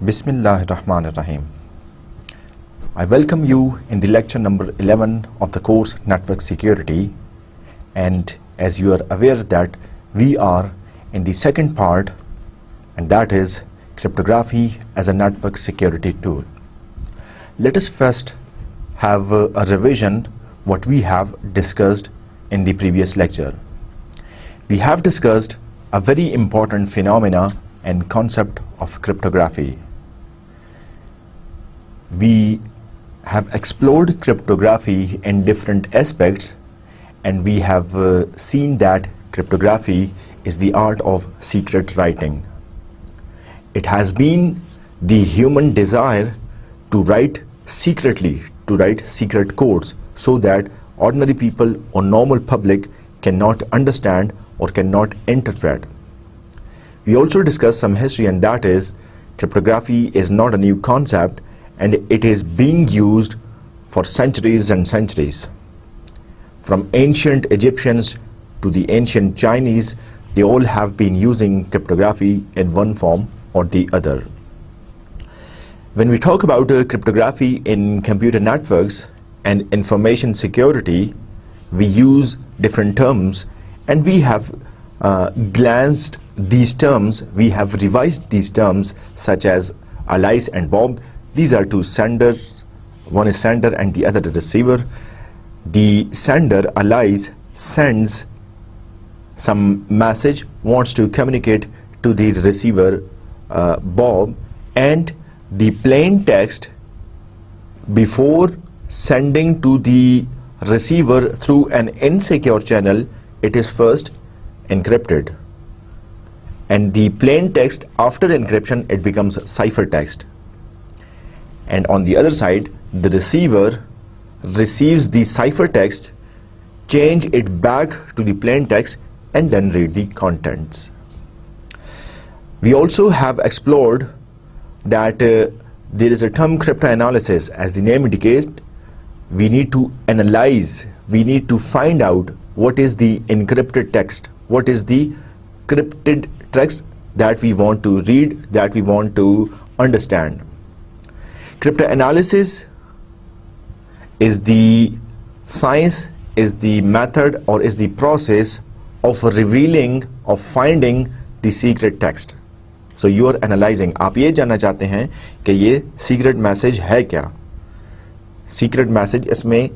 Bismillahirrahmanirrahim. I welcome you in the lecture number 11 of the course Network Security, and as you are aware that we are in the second part, and that is cryptography as a network security tool. Let us first have a revision what we have discussed in the previous lecture. We have discussed a very important phenomena and concept of cryptography. We have explored cryptography in different aspects, and we have seen that cryptography is the art of secret writing. It has been the human desire to write secretly, to write secret codes so that ordinary people or normal public cannot understand or cannot interpret. We also discussed some history, and that is cryptography is not a new concept, and it is being used for centuries and centuries. From ancient Egyptians to the ancient Chinese, they all have been using cryptography in one form or the other. When we talk about cryptography in computer networks and information security, we use different terms, and we have glanced these terms, we have revised these terms such as Alice and Bob. These are two senders, one is sender and the other is receiver. The sender, Alice, sends some message, wants to communicate to the receiver, Bob, and the plain text before sending to the receiver through an insecure channel, it is first encrypted. And the plain text after encryption, it becomes ciphertext. And on the other side, the receiver receives the ciphertext, change it back to the plain text, and then read the contents. We also have explored that there is a term cryptanalysis. As the name indicates, we need to analyze, we need to find out what is the encrypted text, what is the crypted text that we want to read, that we want to understand. Cryptanalysis is the science, is the method, or is the process of revealing, of finding the secret text. So you are analyzing. आप ये जानना चाहते हैं कि ये secret message है क्या? Secret message इसमें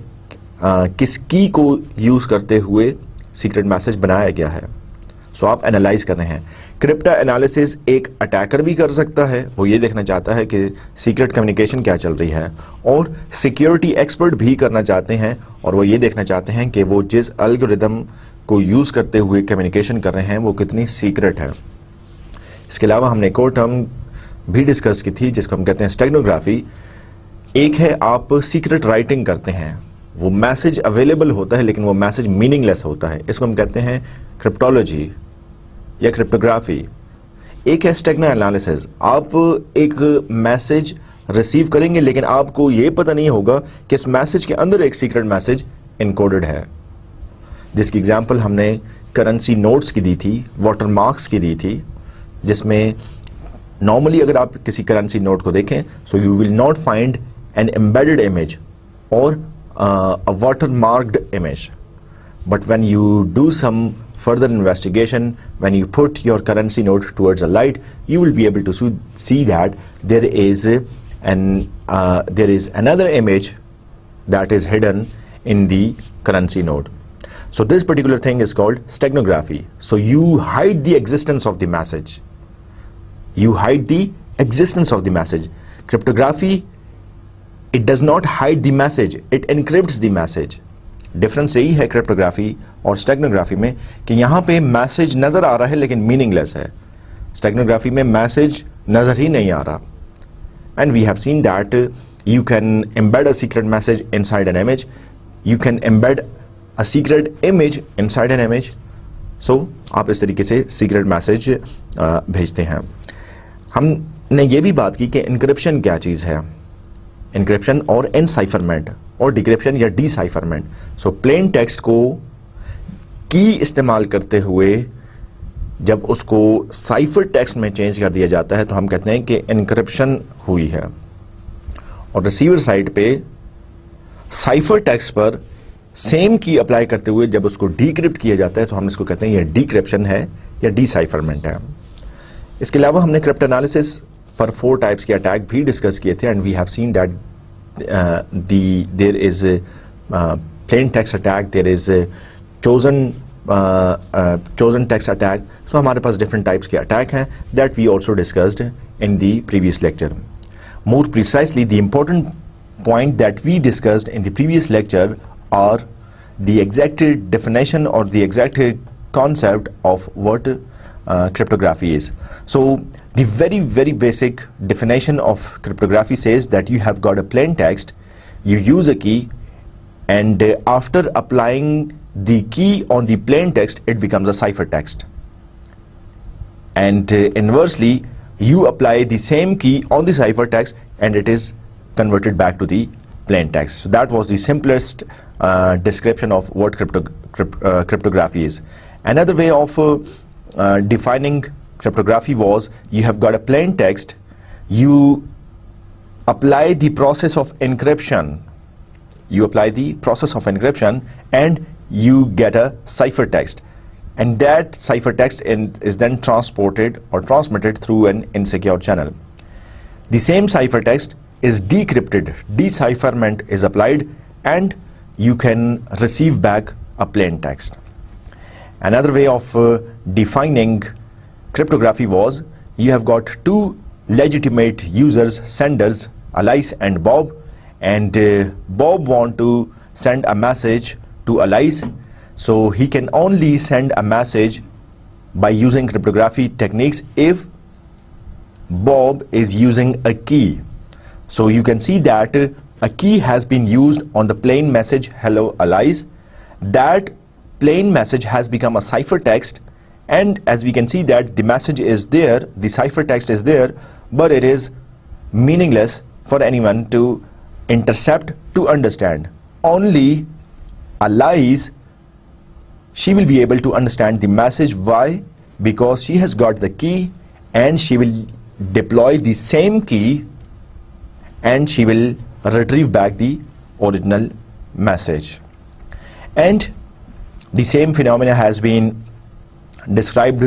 किस की को यूज करते हुए secret message बनाया गया है. सो आप एनालाइज कर रहे हैं. क्रिप्टो एनालिसिस एक अटैकर भी कर सकता है, वो ये देखना चाहता है कि सीक्रेट कम्युनिकेशन क्या चल रही है, और सिक्योरिटी एक्सपर्ट भी करना चाहते हैं, और वो ये देखना चाहते हैं कि वो जिस एल्गोरिदम को यूज़ करते हुए कम्युनिकेशन कर रहे हैं वो कितनी सीक्रेट है. इसके अलावा हमने एक और टर्म भी डिस्कस की थी जिसको हम कहते हैं स्टेगनोग्राफी. एक है आप सीक्रेट राइटिंग करते हैं, वो मैसेज अवेलेबल होता है लेकिन वो मैसेज मीनिंगलेस होता है, इसको हम कहते हैं क्रिप्टोलॉजी या क्रिप्टोग्राफी. एक है स्टेगनो एनालिसिस. आप एक मैसेज रिसीव करेंगे लेकिन आपको ये पता नहीं होगा कि इस मैसेज के अंदर एक सीक्रेट मैसेज इनकोडेड है, जिसकी एग्जांपल हमने करेंसी नोट्स की दी थी, वाटरमार्क्स की दी थी, जिसमें नॉर्मली अगर आप किसी करेंसी नोट को देखें so you will not find an embedded image और a watermarked image. But when you do some further investigation, when you put your currency note towards a light, you will be able to see that there is another image that is hidden in the currency note. So this particular thing is called steganography. So you hide the existence of the message. You hide the existence of the message. Cryptography, it does not hide the message, it encrypts the message. Difference यही है cryptography और steganography में कि यहाँ पे message नज़र आ रहा है लेकिन मीनिंगलेस है. स्टेगनोग्राफी में मैसेज नज़र ही नहीं आ रहा. And we have seen that you can embed a secret message inside an image, you can embed a secret image inside an image. So आप इस तरीके से सीक्रेट मैसेज भेजते हैं. हमने ये भी बात की कि इनक्रिप्शन क्या चीज़ है, इनक्रिप्शन और एनसाइफरमेंट और डिक्रिप्शन या डिसाइफरमेंट. सो प्लेन टेक्स्ट को की इस्तेमाल करते हुए जब उसको साइफर टेक्स्ट में चेंज कर दिया जाता है तो हम कहते हैं कि एनक्रिप्शन हुई है, और रिसीवर साइड पे साइफर टेक्स्ट पर सेम की अप्लाई करते हुए जब उसको डीक्रिप्ट किया जाता है तो हम इसको कहते हैं ये डीक्रिप्शन है या डीसाइफरमेंट है। इसके अलावा हमने क्रिप्ट एनालिसिस पर 4 टाइप्स के अटैक भी डिस्कस किए थे, and we have seen that there is plain text attack, there is chosen text attack. So हमारे पास different types के attack हैं that we also discussed in the previous lecture. More precisely, the important point that we discussed in the previous lecture are the exact definition or the exact concept of what cryptography is. So the very basic definition of cryptography says that you have got a plain text, you use a key, and after applying the key on the plain text, it becomes a ciphertext. And inversely, you apply the same key on the ciphertext and it is converted back to the plain text. So that was the simplest description of what cryptography is. Another way of defining cryptography was, you have got a plain text, you apply the process of encryption, and you get a ciphertext, and that ciphertext is then transported or transmitted through an insecure channel. The same ciphertext is decrypted, decipherment is applied, and you can receive back a plain text. Another way of defining cryptography was, you have got 2 legitimate users, senders, Alice and Bob, and Bob want to send a message to Alice, so he can only send a message by using cryptography techniques if Bob is using a key. So you can see that a key has been used on the plain message, hello Alice. That plain message has become a ciphertext, and as we can see that the message is there, the ciphertext is there, but it is meaningless for anyone to intercept, to understand. Only Alice, she will be able to understand the message. Why? Because she has got the key, and she will deploy the same key and she will retrieve back the original message. And the same phenomena has been described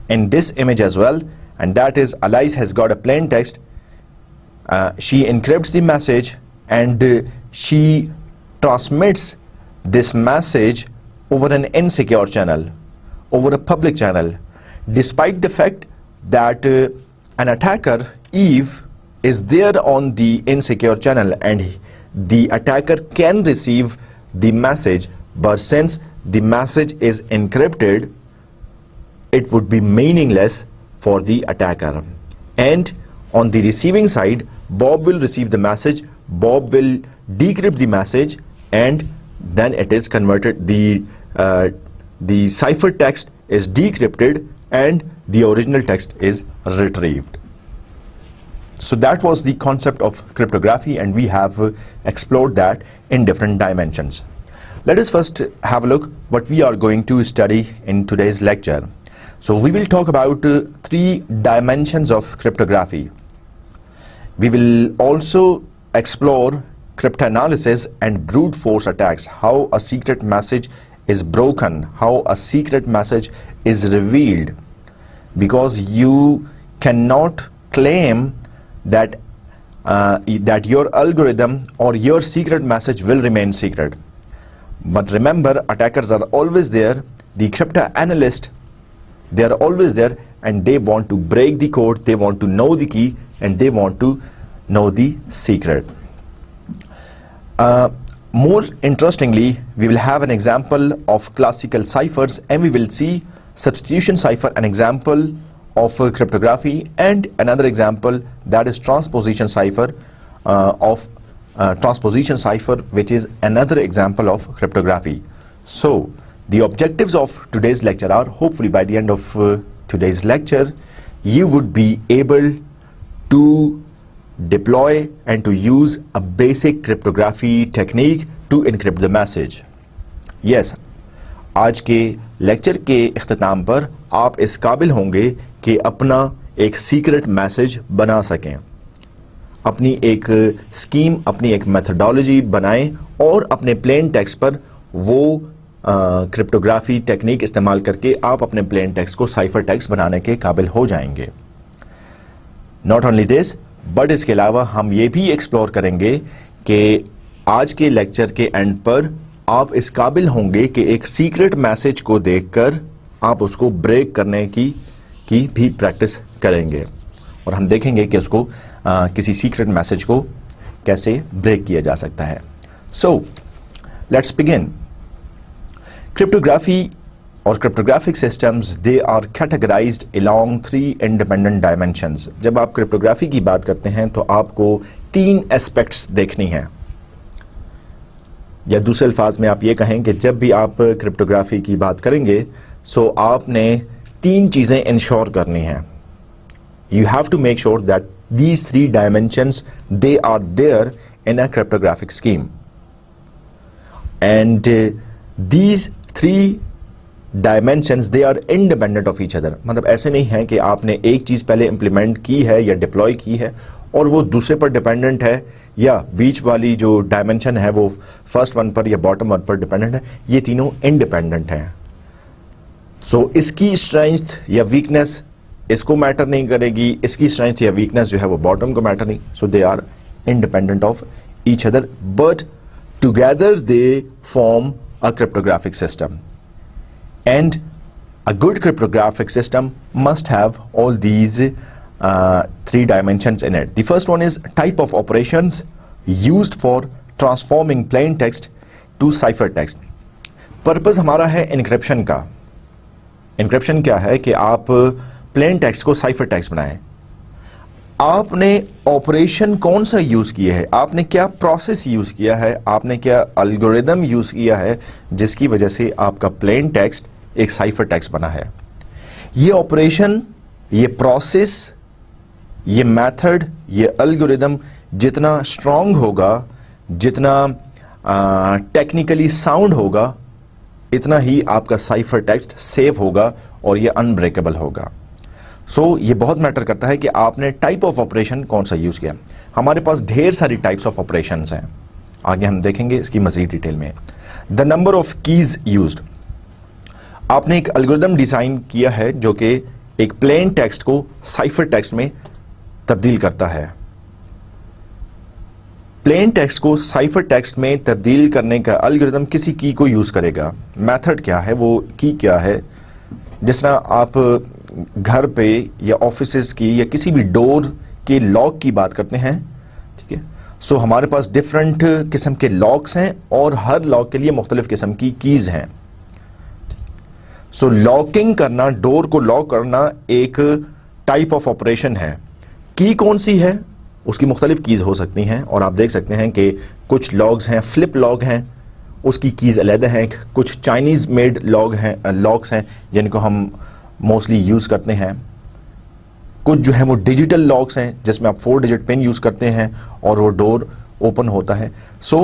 in this image as well, and that is, Alice has got a plain text, she encrypts the message, and she transmits this message over an insecure channel, over a public channel, despite the fact that an attacker, Eve, is there on the insecure channel and the attacker can receive the message, but since the message is encrypted, it would be meaningless for the attacker. And on the receiving side, Bob will receive the message, Bob will decrypt the message, and then it is converted, the ciphertext is decrypted and the original text is retrieved. So that was the concept of cryptography, and we have explored that in different dimensions. Let us first have a look what we are going to study in today's lecture. So we will talk about 3 dimensions of cryptography. We will also explore cryptanalysis and brute force attacks, how a secret message is broken, how a secret message is revealed, because you cannot claim that that your algorithm or your secret message will remain secret. But remember, attackers are always there, the cryptanalysts, they are always there, and they want to break the code, they want to know the key, and they want to know the secret. More interestingly, we will have an example of classical ciphers, and we will see substitution cipher, an example of cryptography, and another example, that is transposition cipher which is another example of cryptography. So the objectives of today's lecture are, hopefully by the end of today's lecture, you would be able to deploy and to use a basic cryptography technique to encrypt the message. Yes, आज के lecture के इख्तिताम पर आप इस काबिल होंगे कि अपना एक सीक्रेट मैसेज बना सकें, अपनी एक स्कीम, अपनी एक मेथडोलॉजी बनाएं और अपने प्लेन टेक्स्ट पर वो क्रिप्टोग्राफी टेक्निक इस्तेमाल करके आप अपने प्लेन टेक्स्ट को साइफर टेक्स्ट बनाने के काबिल हो जाएंगे। नॉट ओनली दिस, बट इसके अलावा हम ये भी एक्सप्लोर करेंगे कि आज के लेक्चर के एंड पर आप इस काबिल होंगे कि एक सीक्रेट मैसेज को देखकर आप उसको ब्रेक करने की भी प्रैक्टिस करेंगे और हम देखेंगे कि उसको किसी सीक्रेट मैसेज को कैसे ब्रेक किया जा सकता है। So let's begin. क्रिप्टोग्राफी और cryptographic systems, they are categorized along 3 independent dimensions. जब आप क्रिप्टोग्राफी की बात करते हैं तो आपको 3 एस्पेक्ट्स देखनी है, या दूसरे अल्फाज में आप ये कहें कि जब भी आप क्रिप्टोग्राफी की बात करेंगे सो आपने 3 चीजें इंश्योर करनी है। You have to make sure that these 3 dimensions, they are there in a cryptographic scheme, and these 3 dimensions, they are independent of each other। मतलब ऐसे नहीं है कि आपने एक चीज पहले इंप्लीमेंट की है या डिप्लॉय की है और वो दूसरे पर डिपेंडेंट है, या बीच वाली जो डायमेंशन है वो फर्स्ट वन पर या बॉटम वन पर डिपेंडेंट है। ये तीनों इंडिपेंडेंट हैं। सो इसकी स्ट्रेंथ या वीकनेस इसको मैटर नहीं करेगी, इसकी स्ट्रेंथ या वीकनेस जो है वो बॉटम को मैटर नहीं। So they are independent of each other, but together they form a cryptographic system, and a good cryptographic system must have all these 3 dimensions in it. The first one is type of operations used for transforming plain text to cipher text. Purpose हमारा है encryption का। Encryption क्या है कि आप plain text को cipher text बनाएं। आपने ऑपरेशन कौन सा यूज किया है, आपने क्या प्रोसेस यूज किया है, आपने क्या एल्गोरिदम यूज किया है जिसकी वजह से आपका प्लेन टेक्स्ट एक साइफर टेक्स्ट बना है। ये ऑपरेशन, ये प्रोसेस, ये मेथड, ये एल्गोरिदम जितना स्ट्रांग होगा, जितना टेक्निकली साउंड होगा, इतना ही आपका साइफर टेक्स्ट सेफ होगा और ये अनब्रेकेबल होगा। सो ये बहुत मैटर करता है कि आपने टाइप ऑफ ऑपरेशन कौन सा यूज किया। हमारे पास ढेर सारी टाइप्स ऑफ ऑपरेशंस हैं, आगे हम देखेंगे इसकी मजीद डिटेल में। The number of keys used, आपने एक एल्गोरिदम डिजाइन किया है जो कि एक प्लेन टेक्स्ट को साइफर टेक्स्ट में तब्दील करता है। प्लेन टेक्स्ट को साइफर टेक्स्ट में तब्दील करने का एल्गोरिदम किसी की को यूज करेगा। मेथड क्या है, वो की क्या है। जिस तरह आप घर पे या ऑफिसेज की या किसी भी डोर के लॉक की बात करते हैं, ठीक है, सो हमारे पास डिफरेंट किस्म के लॉक्स हैं और हर लॉक के लिए मुख्तलिफ किस्म की कीज हैं। सो लॉकिंग करना, डोर को लॉक करना एक टाइप ऑफ ऑपरेशन है। की कौन सी है, उसकी मुख्तलिफ कीज हो सकती हैं और आप देख सकते हैं कि कुछ लॉक्स हैं, फ्लिप लॉक हैं, उसकी कीज अलग हैं। कुछ चाइनीज मेड लॉक्स हैं जिनको हम मोस्टली यूज करते हैं। कुछ जो है वो डिजिटल लॉक्स हैं जिसमें आप 4 डिजिट पिन यूज करते हैं और वो डोर ओपन होता है। सो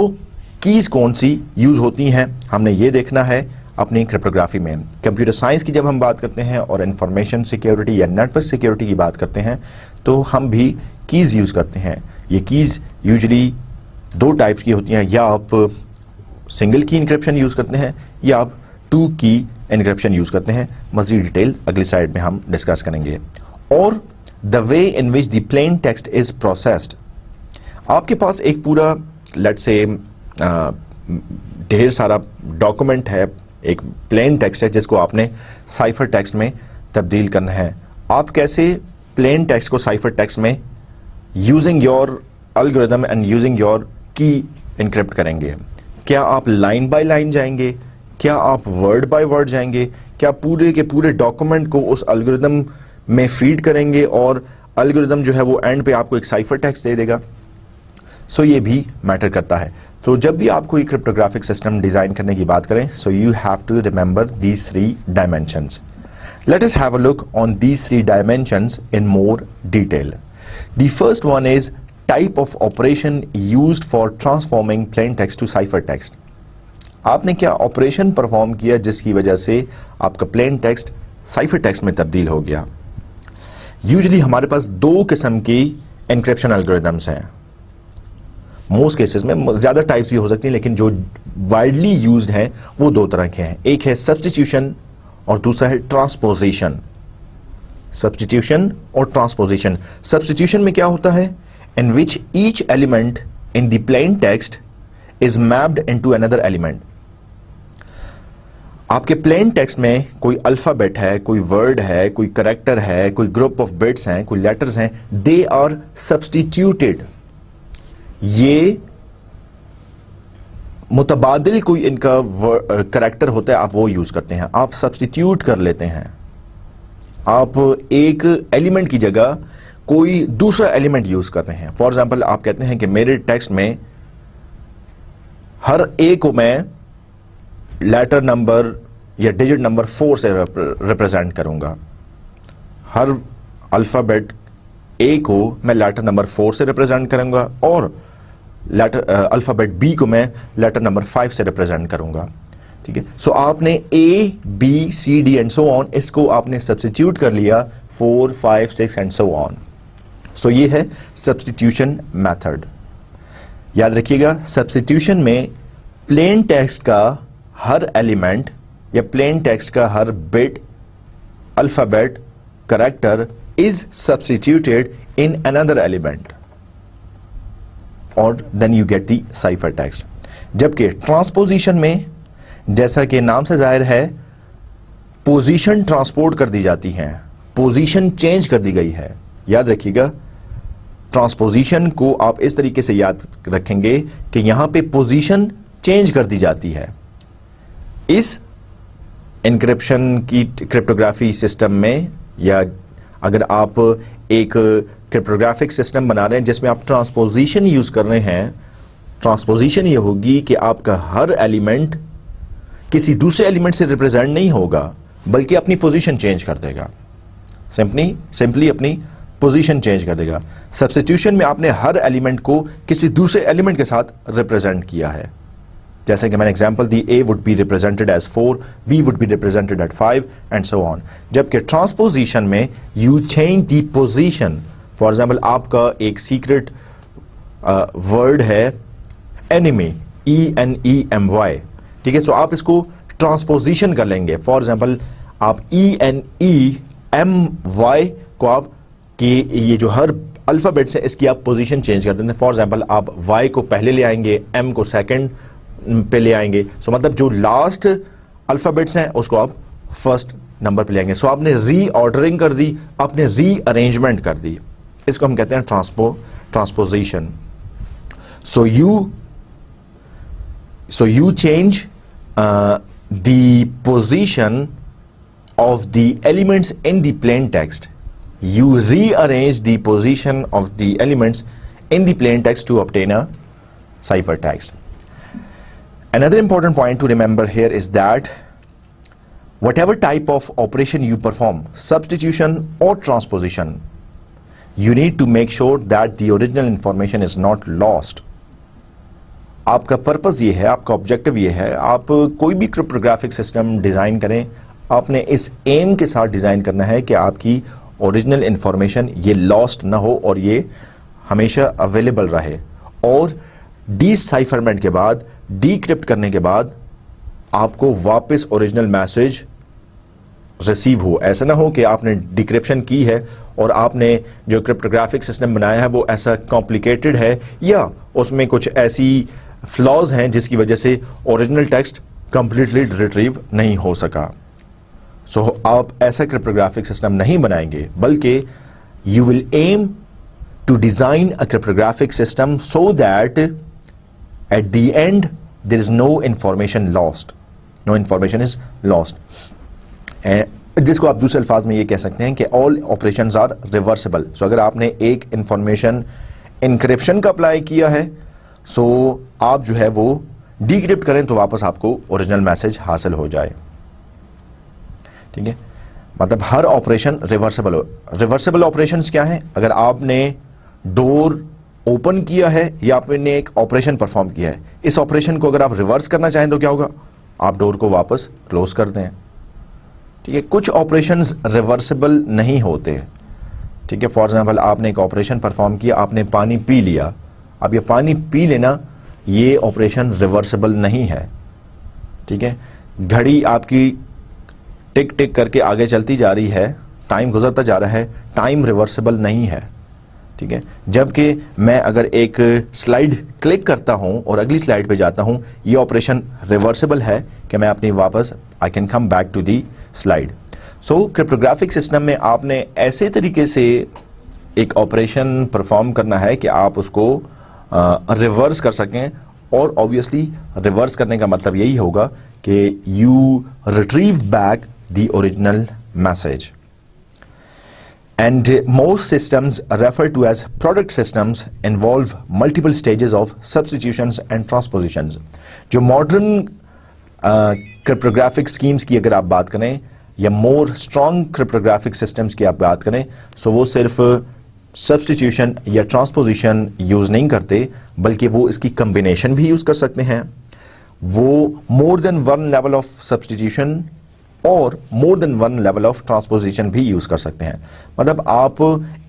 कीज कौन सी यूज होती हैं हमने ये देखना है अपनी क्रिप्टोग्राफी में। कंप्यूटर साइंस की जब हम बात करते हैं और इंफॉर्मेशन सिक्योरिटी या नेटवर्क सिक्योरिटी की बात करते हैं तो हम भी कीज यूज करते हैं। ये कीज यूजुअली 2 टाइप्स की होती हैं, या आप सिंगल की इंक्रिप्शन यूज करते हैं या आप 2 की इंक्रिप्शन यूज करते हैं। मजीद डिटेल अगली साइड में हम डिस्कस करेंगे। और the way in which the plain text is processed, आपके पास एक पूरा लेट्स से ढेर सारा डॉक्यूमेंट है, एक प्लेन टेक्स्ट है जिसको आपने साइफर टेक्स्ट में तब्दील करना है। आप कैसे प्लेन टेक्स्ट को साइफर टेक्स्ट में using your algorithm and using your की इनक्रिप्ट करेंगे? क्या आप लाइन बाय लाइन जाएंगे, क्या आप वर्ड बाय वर्ड जाएंगे, क्या पूरे के पूरे डॉक्यूमेंट को उस एल्गोरिदम में फीड करेंगे और एल्गोरिदम जो है वो एंड पे आपको एक साइफर टेक्स्ट दे देगा? सो ये भी मैटर करता है। तो जब भी आप कोई क्रिप्टोग्राफिक सिस्टम डिजाइन करने की बात करें, so you have to remember these 3 dimensions. Let us have a look on these 3 dimensions in more detail. The first one is type of operation used for transforming plain text to cipher text. आपने क्या operation perform किया जिसकी वजह से आपका plain text cipher text में तब्दील हो गया। यूजुअली हमारे पास दो किस्म की एनक्रिप्शन एल्गोरिदम्स हैं। मोस्ट केसेस में ज़्यादा टाइप्स भी हो सकती हैं, लेकिन जो वाइडली यूज्ड हैं वो दो तरह के हैं। एक है सब्स्टिट्यूशन और दूसरा है ट्रांसपोजिशन। सब्स्टिट्यूशन और ट्रांसपोजिशन। सब्स्टिट्यूशन में क्या होता है? In which each element in the plain text is mapped into another element. आपके प्लेन टेक्स्ट में कोई अल्फाबेट है, कोई वर्ड है, कोई करैक्टर है, कोई ग्रुप ऑफ बिट्स हैं, कोई लेटर्स हैं, दे आर सब्स्टिट्यूटेड। ये मुतबादिल कोई इनका करैक्टर होता है, आप वो यूज करते हैं, आप सब्स्टिट्यूट कर लेते हैं। आप एक एलिमेंट की जगह कोई दूसरा एलिमेंट यूज कर रहे हैं। फॉर एग्जाम्पल आप कहते हैं कि मेरे टेक्स्ट में हर ए को मैं लेटर नंबर या डिजिट नंबर 4 से रिप्रेजेंट करूंगा। हर अल्फाबेट ए को मैं लेटर नंबर 4 से रिप्रेजेंट करूंगा और अल्फाबेट बी को मैं लेटर नंबर 5 से रिप्रेजेंट करूंगा। ठीक है, सो आपने A B C D and so on, इसको आपने सब्स्टिट्यूट कर लिया 4 5 6 एंड सो ऑन। सो ये है सब्स्टिट्यूशन मेथड। याद रखिएगा, सब्स्टिट्यूशन में प्लेन टेक्स्ट का हर एलिमेंट या प्लेन टेक्स्ट का हर bit, alphabet, character is substituted in another element और then you get the cipher text. जबकि ट्रांसपोजिशन में, जैसा कि नाम से जाहिर है, पोजीशन ट्रांसपोर्ट कर दी जाती है, पोजीशन चेंज कर दी गई है। याद रखिएगा, ट्रांसपोजिशन को आप इस तरीके से याद रखेंगे कि यहां पे पोजीशन चेंज कर दी जाती है। इस एन्क्रिप्शन की क्रिप्टोग्राफी सिस्टम में, या अगर आप एक क्रिप्टोग्राफिक सिस्टम बना रहे हैं जिसमें आप ट्रांसपोजिशन यूज कर रहे हैं, ट्रांसपोजिशन ये होगी कि आपका हर एलिमेंट किसी दूसरे एलिमेंट से रिप्रेजेंट नहीं होगा, बल्कि अपनी पोजीशन चेंज कर देगा। सिंपली अपनी पोजीशन चेंज कर देगा। सब्स्टिट्यूशन में आपने हर एलिमेंट को किसी दूसरे एलिमेंट के साथ रिप्रेजेंट किया है। जैसे कि मैंने एग्जांपल दी, A would be represented as 4, B would be represented at 5 and so on. जबकि ट्रांसपोजिशन में you change the position. For example आपका एक सीक्रेट वर्ड है एनिमी, ENEMY। ठीक है, सो आप इसको ट्रांसपोजिशन कर लेंगे। फॉर एग्जांपल आप ENEMY को आप कि ये जो हर अल्फाबेट्स है इसकी आप पोजीशन चेंज कर देते हैं। फॉर एग्जांपल आप Y को पहले ले आएंगे, M को सेकंड पे ले आएंगे। सो मतलब जो लास्ट अल्फाबेट्स हैं उसको आप फर्स्ट नंबर पे ले आएंगे। सो आपने रीऑर्डरिंग कर दी, आपने रीअरेंजमेंट कर दी। इसको हम कहते हैं transposition. So you change the position of the elements in the plain text. You rearrange the position of the elements in the plain text to obtain a cipher text. Another important point to remember here is that whatever type of operation you perform, substitution or transposition, you need to make sure that the original information is not lost. आपका purpose ये है, आपका objective ये है, आप कोई भी cryptographic system design करें, आपने इस एम के साथ डिजाइन करना है कि आपकी ओरिजिनल इंफॉर्मेशन ये लॉस्ट ना हो और ये हमेशा अवेलेबल रहे। और डिसाइफरमेंट के बाद, डीक्रिप्ट करने के बाद आपको वापस ओरिजिनल मैसेज रिसीव हो। ऐसा ना हो कि आपने डिक्रिप्शन की है और आपने जो क्रिप्टोग्राफिक सिस्टम बनाया है वो ऐसा कॉम्प्लिकेटेड है या उसमें कुछ ऐसी फ्लॉज हैं जिसकी वजह से ओरिजिनल टेक्स्ट कंप्लीटली रिट्रीव नहीं हो सका। सो आप ऐसा क्रिप्टोग्राफिक सिस्टम नहीं बनाएंगे, बल्कि you will aim to design a cryptographic system so that at the end there is no information lost, no information is lost. जिसको आप दूसरे अल्फाज में ये कह सकते हैं कि ऑल ऑपरेशंस आर रिवर्सिबल। सो अगर आपने एक इंफॉर्मेशन इनक्रिप्शन का अप्लाई किया है, सो आप जो है वो डीक्रिप्ट करें तो वापस आपको ओरिजिनल मैसेज हासिल हो जाए। ठीक है, मतलब हर ऑपरेशन रिवर्सिबल हो। रिवर्सिबल ऑपरेशंस क्या है? अगर आपने डोर ओपन किया है या आपने एक ऑपरेशन परफॉर्म किया है, इस ऑपरेशन को अगर आप रिवर्स करना चाहें तो क्या होगा, आप डोर को वापस क्लोज कर दें। ठीक है, कुछ ऑपरेशंस रिवर्सिबल नहीं होते। ठीक है, फॉर एग्जांपल आपने एक ऑपरेशन परफॉर्म किया, आपने पानी पी लिया, अब ये पानी पी लेना ये ऑपरेशन रिवर्सिबल नहीं है। ठीक है, घड़ी आपकी टिक टिक करके आगे चलती जा रही है, टाइम गुजरता जा रहा है, टाइम रिवर्सिबल नहीं है। ठीक है, जबकि मैं अगर एक स्लाइड क्लिक करता हूं और अगली स्लाइड पे जाता हूं, ये ऑपरेशन रिवर्सिबल है कि मैं अपनी वापस I can come back to the slide. So cryptographic system में आपने ऐसे तरीके से एक ऑपरेशन परफॉर्म करना है कि आप उसको रिवर्स कर सकें, और ऑब्वियसली रिवर्स करने का मतलब यही होगा कि you retrieve back the original message. And most systems referred to as product systems involve multiple stages of substitutions and transpositions. जो modern cryptographic schemes की अगर आप बात करें या more strong cryptographic systems की आप बात करें, so वो सिर्फ substitution या transposition यूज नहीं करते, बल्कि वो इसकी combination भी यूज कर सकते हैं। वो more than one level of substitution और more than one level of transposition भी यूज कर सकते हैं। मतलब आप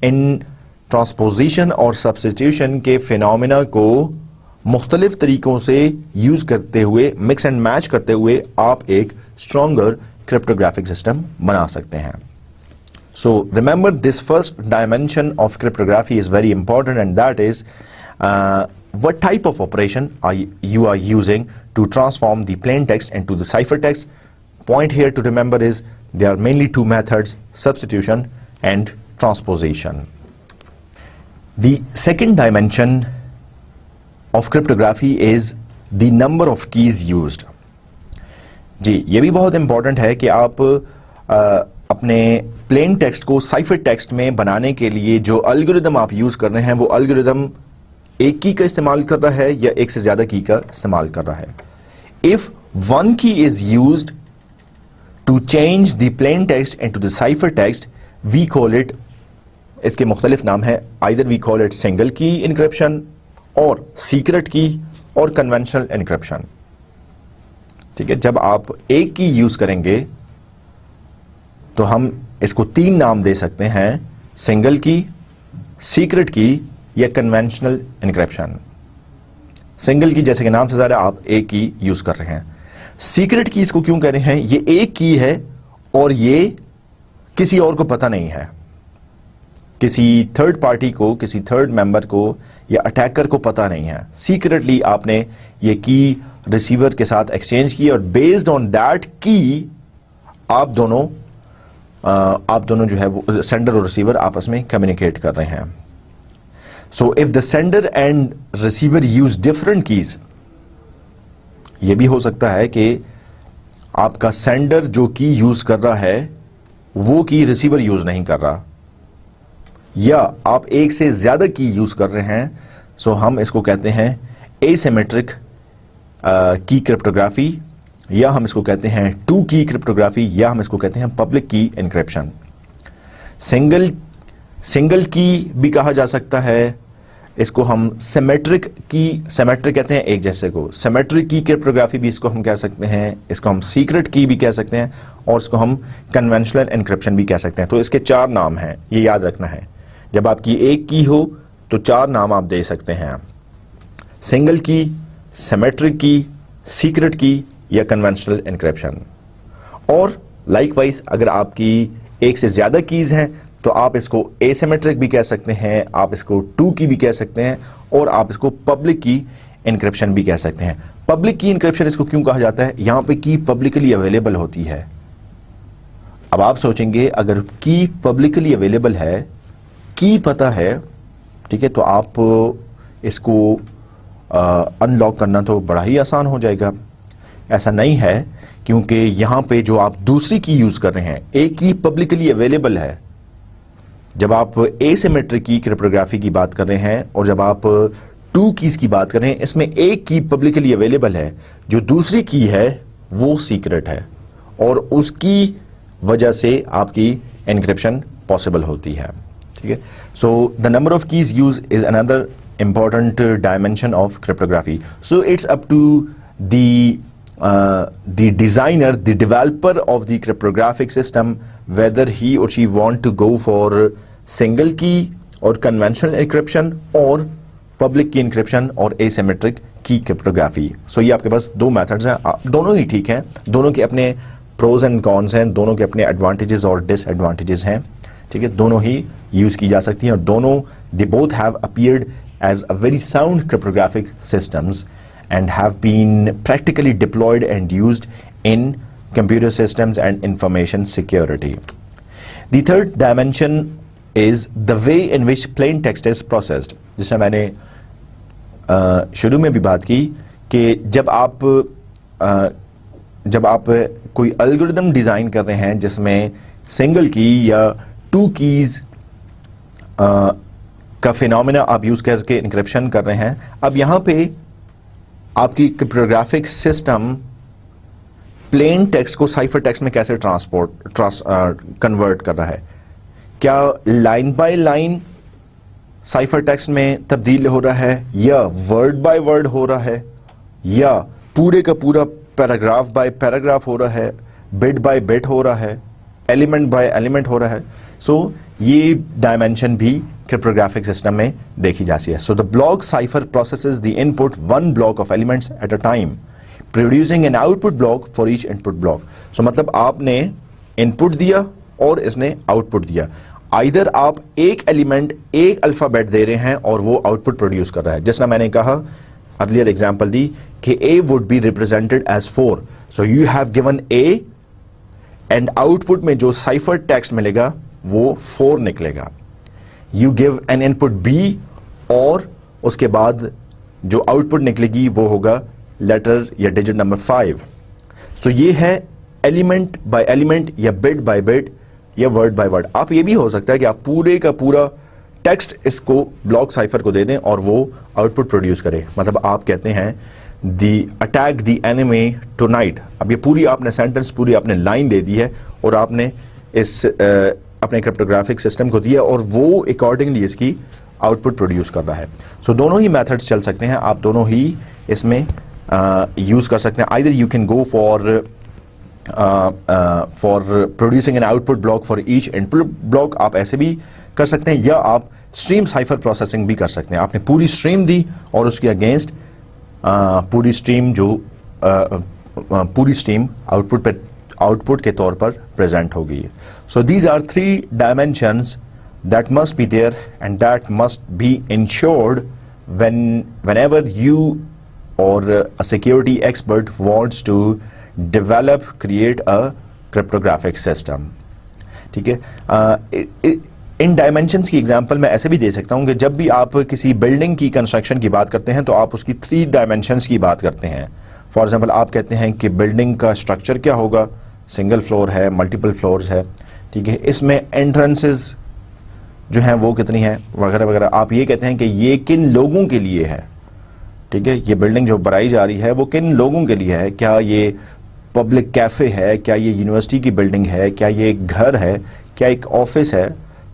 इन ट्रांसपोजिशन और सब्स्टिट्यूशन के फिनोमिना को मुख्तलिफ तरीकों से यूज करते हुए, मिक्स एंड मैच करते हुए आप एक स्ट्रॉन्गर क्रिप्टोग्राफिक सिस्टम बना सकते हैं। So remember this first dimension of cryptography is very important, and that is what type of operation you are using to transform the plain text into the cipher text. Point here to remember is there are mainly two methods, substitution and transposition. The second dimension of cryptography is the number of keys used. जी, ये भी बहुत important है कि आप अपने plain text को cipher text में बनाने के लिए जो एल्गोरिदम आप यूज कर रहे हैं, वो एल्गोरिदम एक की का इस्तेमाल कर रहा है या एक से ज्यादा की का इस्तेमाल कर रहा है। इफ वन की is used to change the plain text into the cipher text, we call it, इसके मुख्तलिफ नाम है, either we call it single key encryption और secret key और conventional encryption। ठीक है, जब आप एक की यूज करेंगे तो हम इसको तीन नाम दे सकते हैं, सिंगल की, सीक्रेट की या कन्वेंशनल एनक्रिप्शन। सिंगल की जैसे कि नाम से ज़्यादा आप एक की यूज कर रहे हैं। सीक्रेट की इसको क्यों कह रहे हैं, ये एक की है और ये किसी और को पता नहीं है, किसी थर्ड पार्टी को, किसी थर्ड मेंबर को या अटैकर को पता नहीं है। सीक्रेटली आपने ये की रिसीवर के साथ एक्सचेंज की और बेस्ड ऑन दैट की आप दोनों जो है वो सेंडर और रिसीवर आपस में कम्युनिकेट कर रहे हैं। So if the sender and receiver use different keys, यह भी हो सकता है कि आपका सेंडर जो की यूज कर रहा है वो की रिसीवर यूज नहीं कर रहा, या आप एक से ज्यादा की यूज कर रहे हैं। सो हम इसको कहते हैं एसिमेट्रिक की क्रिप्टोग्राफी, या हम इसको कहते हैं टू की क्रिप्टोग्राफी, या हम इसको कहते हैं पब्लिक की एनक्रिप्शन। सिंगल की भी कहा जा सकता है, इसको हम सिमेट्रिक कहते हैं, एक जैसे को सिमेट्रिक की क्रिप्टोग्राफी भी इसको हम कह सकते हैं, इसको हम सीक्रेट की भी कह सकते हैं, और इसको हम कन्वेंशनल एनक्रिप्शन भी कह सकते हैं। तो इसके चार नाम हैं, ये याद रखना है। जब आपकी एक की हो तो चार नाम आप दे सकते हैं, सिंगल की, सिमेट्रिक की, सीक्रेट की या कन्वेंशनल एनक्रिप्शन। और लाइकवाइज अगर आपकी एक से ज्यादा कीज हैं तो आप इसको एसिमेट्रिक भी कह सकते हैं, आप इसको टू की भी कह सकते हैं, और आप इसको पब्लिक की एनक्रिप्शन भी कह सकते हैं। पब्लिक की एनक्रिप्शन इसको क्यों कहा जाता है, यहां पे की पब्लिकली अवेलेबल होती है। अब आप सोचेंगे अगर की पब्लिकली अवेलेबल है, की पता है, ठीक है, तो आप इसको अनलॉक करना तो बड़ा ही आसान हो जाएगा। ऐसा नहीं है, क्योंकि यहां पे जो आप दूसरी की यूज कर रहे हैं, एक की पब्लिकली अवेलेबल है। जब आप एसिमेट्रिक की क्रिप्टोग्राफी की बात कर रहे हैं और जब आप टू कीज की बात कर रहे हैं, इसमें एक की पब्लिकली अवेलेबल है, जो दूसरी की है वो सीक्रेट है, और उसकी वजह से आपकी एनक्रिप्शन पॉसिबल होती है। ठीक है, so the number of keys use is another important dimension of cryptography. So it's up to the designer, the developer of the cryptographic system, whether he or she want to go for single key or conventional encryption or public key encryption और asymmetric key cryptography. So ये आपके पास दो methods हैं, दोनों ही ठीक हैं, दोनों के अपने pros and cons हैं, दोनों के अपने advantages और disadvantages हैं, ठीक है, दोनों ही use की जा सकती हैं और दोनों they both have appeared as a very sound cryptographic systems and have been practically deployed and used in computer systems and information security. The third dimension is the way in which plain text is processed. जिसे मैंने शुरू में भी बात की कि जब आप कोई एल्गोरिदम डिज़ाइन कर रहे हैं जिसमें सिंगल की या टू कीज़ का फिनोमेना आप यूज़ करके इंक्रिप्शन कर रहे हैं, अब यहाँ पे आपकी क्रिप्टोग्राफिक सिस्टम प्लेन टेक्स्ट को साइफर टेक्स्ट में कैसे कन्वर्ट कर रहा है? क्या line by line cipher text में तब्दील हो रहा है, या वर्ड बाय वर्ड हो रहा है, या पूरे का पूरा पैराग्राफ बाय पैराग्राफ हो रहा है, बिट बाय बिट हो रहा है, एलिमेंट बाय एलिमेंट हो रहा है? सो ये डायमेंशन भी क्रिप्टोग्राफिक सिस्टम में देखी जाती है. So the block cipher processes the input one block of elements at a time, producing an output block for each input block. So मतलब आपने इनपुट दिया और इसने आउटपुट दिया. आइदर आप एक एलिमेंट एक अल्फाबेट दे रहे हैं और वो आउटपुट प्रोड्यूस कर रहा है, जैसा मैंने कहा अर्लियर एग्जांपल दी कि a would be represented as 4. So you have given a and output में जो साइफर टेक्स्ट मिलेगा वो 4 निकलेगा. You give an input b और उसके बाद जो आउटपुट निकलेगी वो होगा लेटर या डिजिट नंबर 5. सो ये है एलिमेंट बाय एलिमेंट या बिट बाय बिट या वर्ड बाय वर्ड. आप ये भी हो सकता है कि आप पूरे का पूरा टेक्स्ट इसको ब्लॉक साइफर को दे दें और वो आउटपुट प्रोड्यूस करे. मतलब आप कहते हैं दी अटैक दी एनिमी टुनाइट. अब ये पूरी आपने सेंटेंस, पूरी आपने लाइन दे दी है और आपने इस अपने क्रिप्टोग्राफिक सिस्टम को दिया और वो अकॉर्डिंगली इसकी आउटपुट प्रोड्यूस कर रहा है. सो दोनों ही मेथड्स चल सकते हैं, आप दोनों ही इसमें यूज़ कर सकते हैं. Either you can go for producing an output block for each input block, आप ऐसे भी कर सकते हैं, या आप स्ट्रीम साइफर प्रोसेसिंग भी कर सकते हैं. आपने पूरी स्ट्रीम दी और उसके अगेंस्ट पूरी स्ट्रीम आउटपुट के तौर पर प्रेजेंट हो गई. So these are 3 dimensions that must be there and that must be ensured whenever you or a security expert wants to create a cryptographic system. ठीक है. इन डायमेंशंस की एग्जांपल मैं ऐसे भी दे सकता हूं कि जब भी आप किसी बिल्डिंग की कंस्ट्रक्शन की बात करते हैं तो आप उसकी 3 डायमेंशंस की बात करते हैं. फॉर एग्जांपल आप कहते हैं कि बिल्डिंग का स्ट्रक्चर क्या होगा, सिंगल फ्लोर है, मल्टीपल फ्लोर्स है, ठीक है, इसमें एंट्रेंसेस जो हैं वो कितनी है वगैरह वगैरह. आप ये कहते हैं कि ये किन लोगों के लिए है, ठीक है, ये बिल्डिंग जो बनाई जा रही है वो किन लोगों के लिए है, क्या ये पब्लिक कैफ़े है, क्या ये यूनिवर्सिटी की बिल्डिंग है, क्या ये एक घर है, क्या एक ऑफिस है,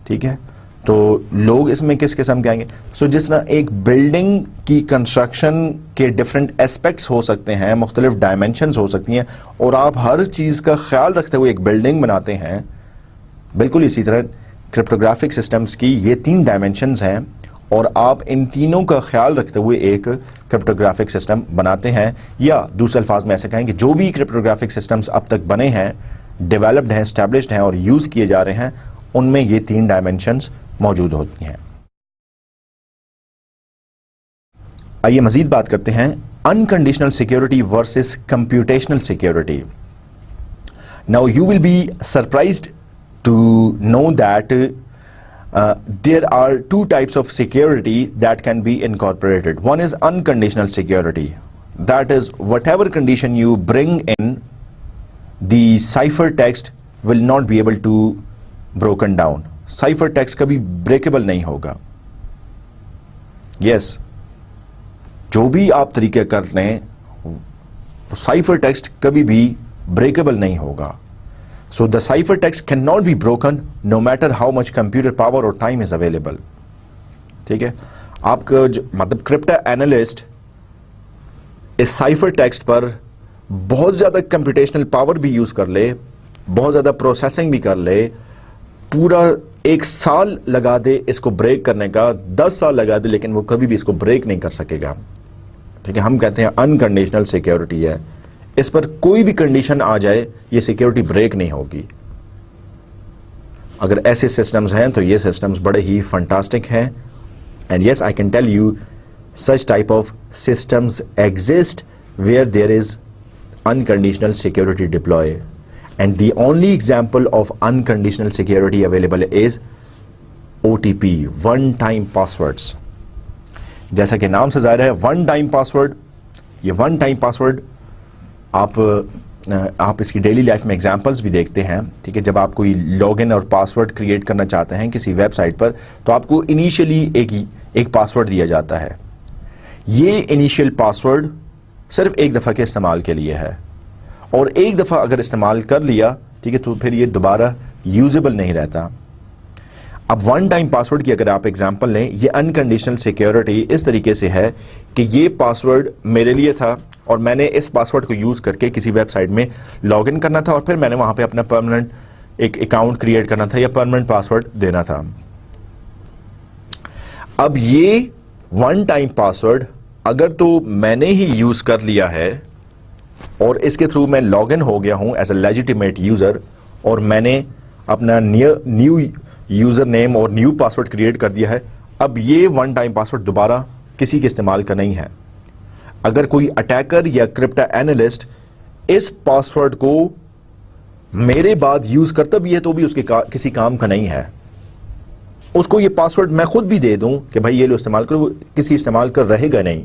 ठीक है, तो लोग इसमें किस किस्म के आएंगे. सो जिस तरह एक बिल्डिंग की कंस्ट्रक्शन के डिफरेंट एस्पेक्ट्स हो सकते हैं, मुख्तलिफ डायमेंशंस हो सकती हैं और आप हर चीज़ का ख्याल रखते हुए एक बिल्डिंग बनाते हैं, बिल्कुल इसी तरह क्रिप्टोग्राफिक सिस्टम्स की ये 3 डायमेंशंस हैं और आप इन तीनों का ख्याल रखते हुए एक क्रिप्टोग्राफिक सिस्टम बनाते हैं. या दूसरे अल्फाज में ऐसे कहें कि जो भी क्रिप्टोग्राफिक सिस्टम्स अब तक बने हैं, डेवलप्ड हैं, एस्टैब्लिश्ड हैं और यूज़ किए जा रहे हैं, उनमें ये 3 डायमेंशंस मौजूद होती हैं. आइए मजीद बात करते हैं unconditional security versus computational security. Now you will be surprised to know that there are 2 types of security that can be incorporated. One is unconditional security. That is, whatever condition you bring in, the ciphertext will not be able to broken down. Ciphertext कभी breakable नहीं होगा. Yes, जो भी आप तरीके कर लें, ciphertext कभी भी breakable नहीं होगा. So the ciphertext cannot be broken no matter how much computer power or time is available. ठीक है. आपका मतलब क्रिप्टो एनालिस्ट इस साइफर टेक्स्ट पर बहुत ज़्यादा कंप्यूटेशनल पावर भी यूज़ कर ले, बहुत ज़्यादा प्रोसेसिंग भी कर ले, पूरा 1 साल लगा दे इसको ब्रेक करने का, 10 साल लगा दे, लेकिन वो कभी भी इसको ब्रेक नहीं कर सकेगा। ठीक है, हम कहते हैं अनकंडीशनल सिक्योरिटी है, इस पर कोई भी कंडीशन आ जाए ये सिक्योरिटी ब्रेक नहीं होगी। अगर ऐसे सिस्टम्स हैं तो ये सिस्टम्स बड़े ही फंटास्टिक हैं। And yes, I can tell you such type of systems exist where there is unconditional security deploy, and the only example of unconditional security available is OTP, one time passwords। जैसा कि नाम से जाहिर है, one time password, ये one time password आप इसकी daily life में एग्जांपल्स भी देखते हैं। ठीक है, जब आप कोई लॉगिन और पासवर्ड क्रिएट करना चाहते हैं किसी वेबसाइट पर, तो आपको इनिशियली एक पासवर्ड दिया जाता है। ये इनिशियल पासवर्ड सिर्फ एक दफ़ा के इस्तेमाल के लिए है, और एक दफ़ा अगर इस्तेमाल कर लिया, ठीक है, तो फिर ये दोबारा यूजेबल नहीं रहता। अब वन टाइम पासवर्ड की अगर आप एग्जांपल लें, ये अनकंडीशनल सिक्योरिटी इस तरीके से है कि ये पासवर्ड मेरे लिए था और मैंने इस पासवर्ड को यूज़ करके किसी वेबसाइट में लॉगिन करना था, और फिर मैंने वहाँ पे अपना परमानेंट एक अकाउंट क्रिएट करना था या परमानेंट पासवर्ड देना था। अब ये वन टाइम पासवर्ड अगर तो मैंने ही यूज कर लिया है और इसके थ्रू मैं लॉगिन हो गया हूं एज अ लेजिटिमेट यूजर, और मैंने अपना न्यू यूजर नेम और न्यू पासवर्ड क्रिएट कर दिया है, अब ये वन टाइम पासवर्ड दोबारा किसी के इस्तेमाल का नहीं है। अगर कोई अटैकर या क्रिप्टो एनालिस्ट इस पासवर्ड को मेरे बाद यूज करता भी है तो भी उसके किसी काम का नहीं है। उसको ये पासवर्ड मैं खुद भी दे दूं कि भाई ये लो इस्तेमाल करो, वो किसी इस्तेमाल कर रहेगा नहीं।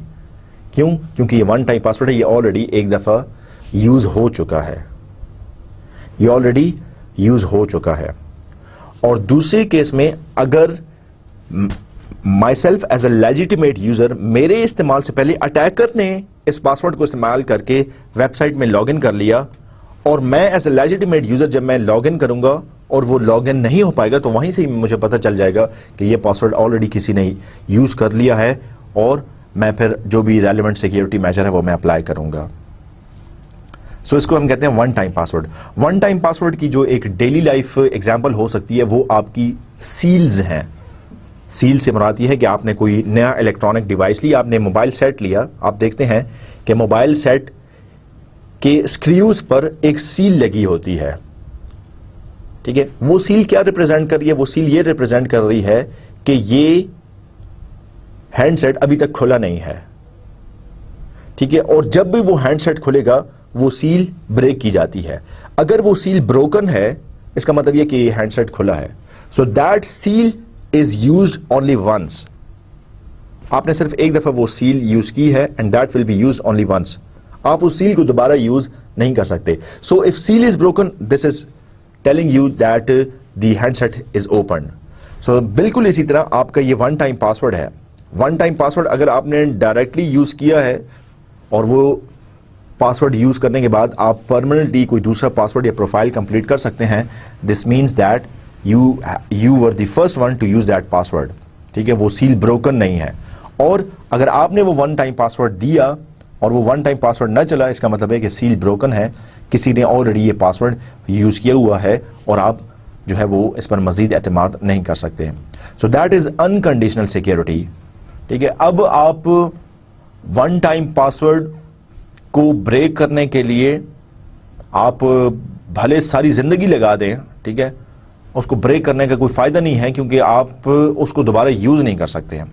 क्यों? क्योंकि ये वन टाइम पासवर्ड है, ये ऑलरेडी एक दफा यूज हो चुका है, ये ऑलरेडी यूज हो चुका है। और दूसरे केस में अगर myself as a legitimate user, मेरे इस्तेमाल से पहले अटैकर ने इस पासवर्ड को इस्तेमाल करके वेबसाइट में लॉगिन कर लिया, और मैं एज अ लेजिटिमेट यूजर जब मैं लॉगिन करूंगा और वो लॉगिन नहीं हो पाएगा, तो वहीं से ही मुझे पता चल जाएगा कि ये पासवर्ड ऑलरेडी किसी ने यूज कर लिया है, और मैं फिर जो भी रेलेवेंट सिक्योरिटी मेजर है वो मैं अप्लाई करूंगा। सो इसको हम कहते हैं one time password. One time password की जो एक डेली लाइफ एग्जांपल हो सकती है वो आपकी सील्स हैं। सील से मुराद ये है कि आपने कोई नया इलेक्ट्रॉनिक डिवाइस लिया, आपने मोबाइल सेट लिया, आप देखते हैं कि मोबाइल सेट के स्क्रूज पर एक सील लगी होती है। ठीक है, वो सील क्या रिप्रेजेंट कर रही है? वो सील ये रिप्रेजेंट कर रही है कि ये हैंडसेट अभी तक खुला नहीं है। ठीक है, और जब भी वो हैंडसेट खुलेगा वो सील ब्रेक की जाती है। अगर वो सील ब्रोकन है, इसका मतलब ये कि ये हैंडसेट खुला है। So that seal is used only once. आपने सिर्फ एक दफा वो सील यूज की है, and that will be used only once. आप उस सील को दोबारा यूज नहीं कर सकते। So if seal is broken, this is telling you that the handset is open। so बिल्कुल इसी तरह आपका ये वन टाइम पासवर्ड है। वन टाइम पासवर्ड अगर आपने डायरेक्टली यूज किया है और वो पासवर्ड यूज करने के बाद आप परमानेंटली कोई दूसरा पासवर्ड या प्रोफाइल कंप्लीट कर सकते हैं, this means that you were the first one two use that password. ठीक है, वो सील ब्रोकन नहीं है। और अगर आपने वो वन टाइम पासवर्ड दिया और वो वन टाइम पासवर्ड न चला, इसका मतलब है कि सील ब्रोकन है, किसी ने ऑलरेडी ये पासवर्ड यूज किया हुआ है और आप जो है वो इस पर मजीद एतमाद नहीं कर सकते। So that is unconditional security. ठीक है, अब आप वन टाइम पासवर्ड को ब्रेक करने के लिए आप भले सारी जिंदगी लगा दें, ठीक है, उसको ब्रेक करने का कोई फायदा नहीं है, क्योंकि आप उसको दोबारा यूज नहीं कर सकते हैं।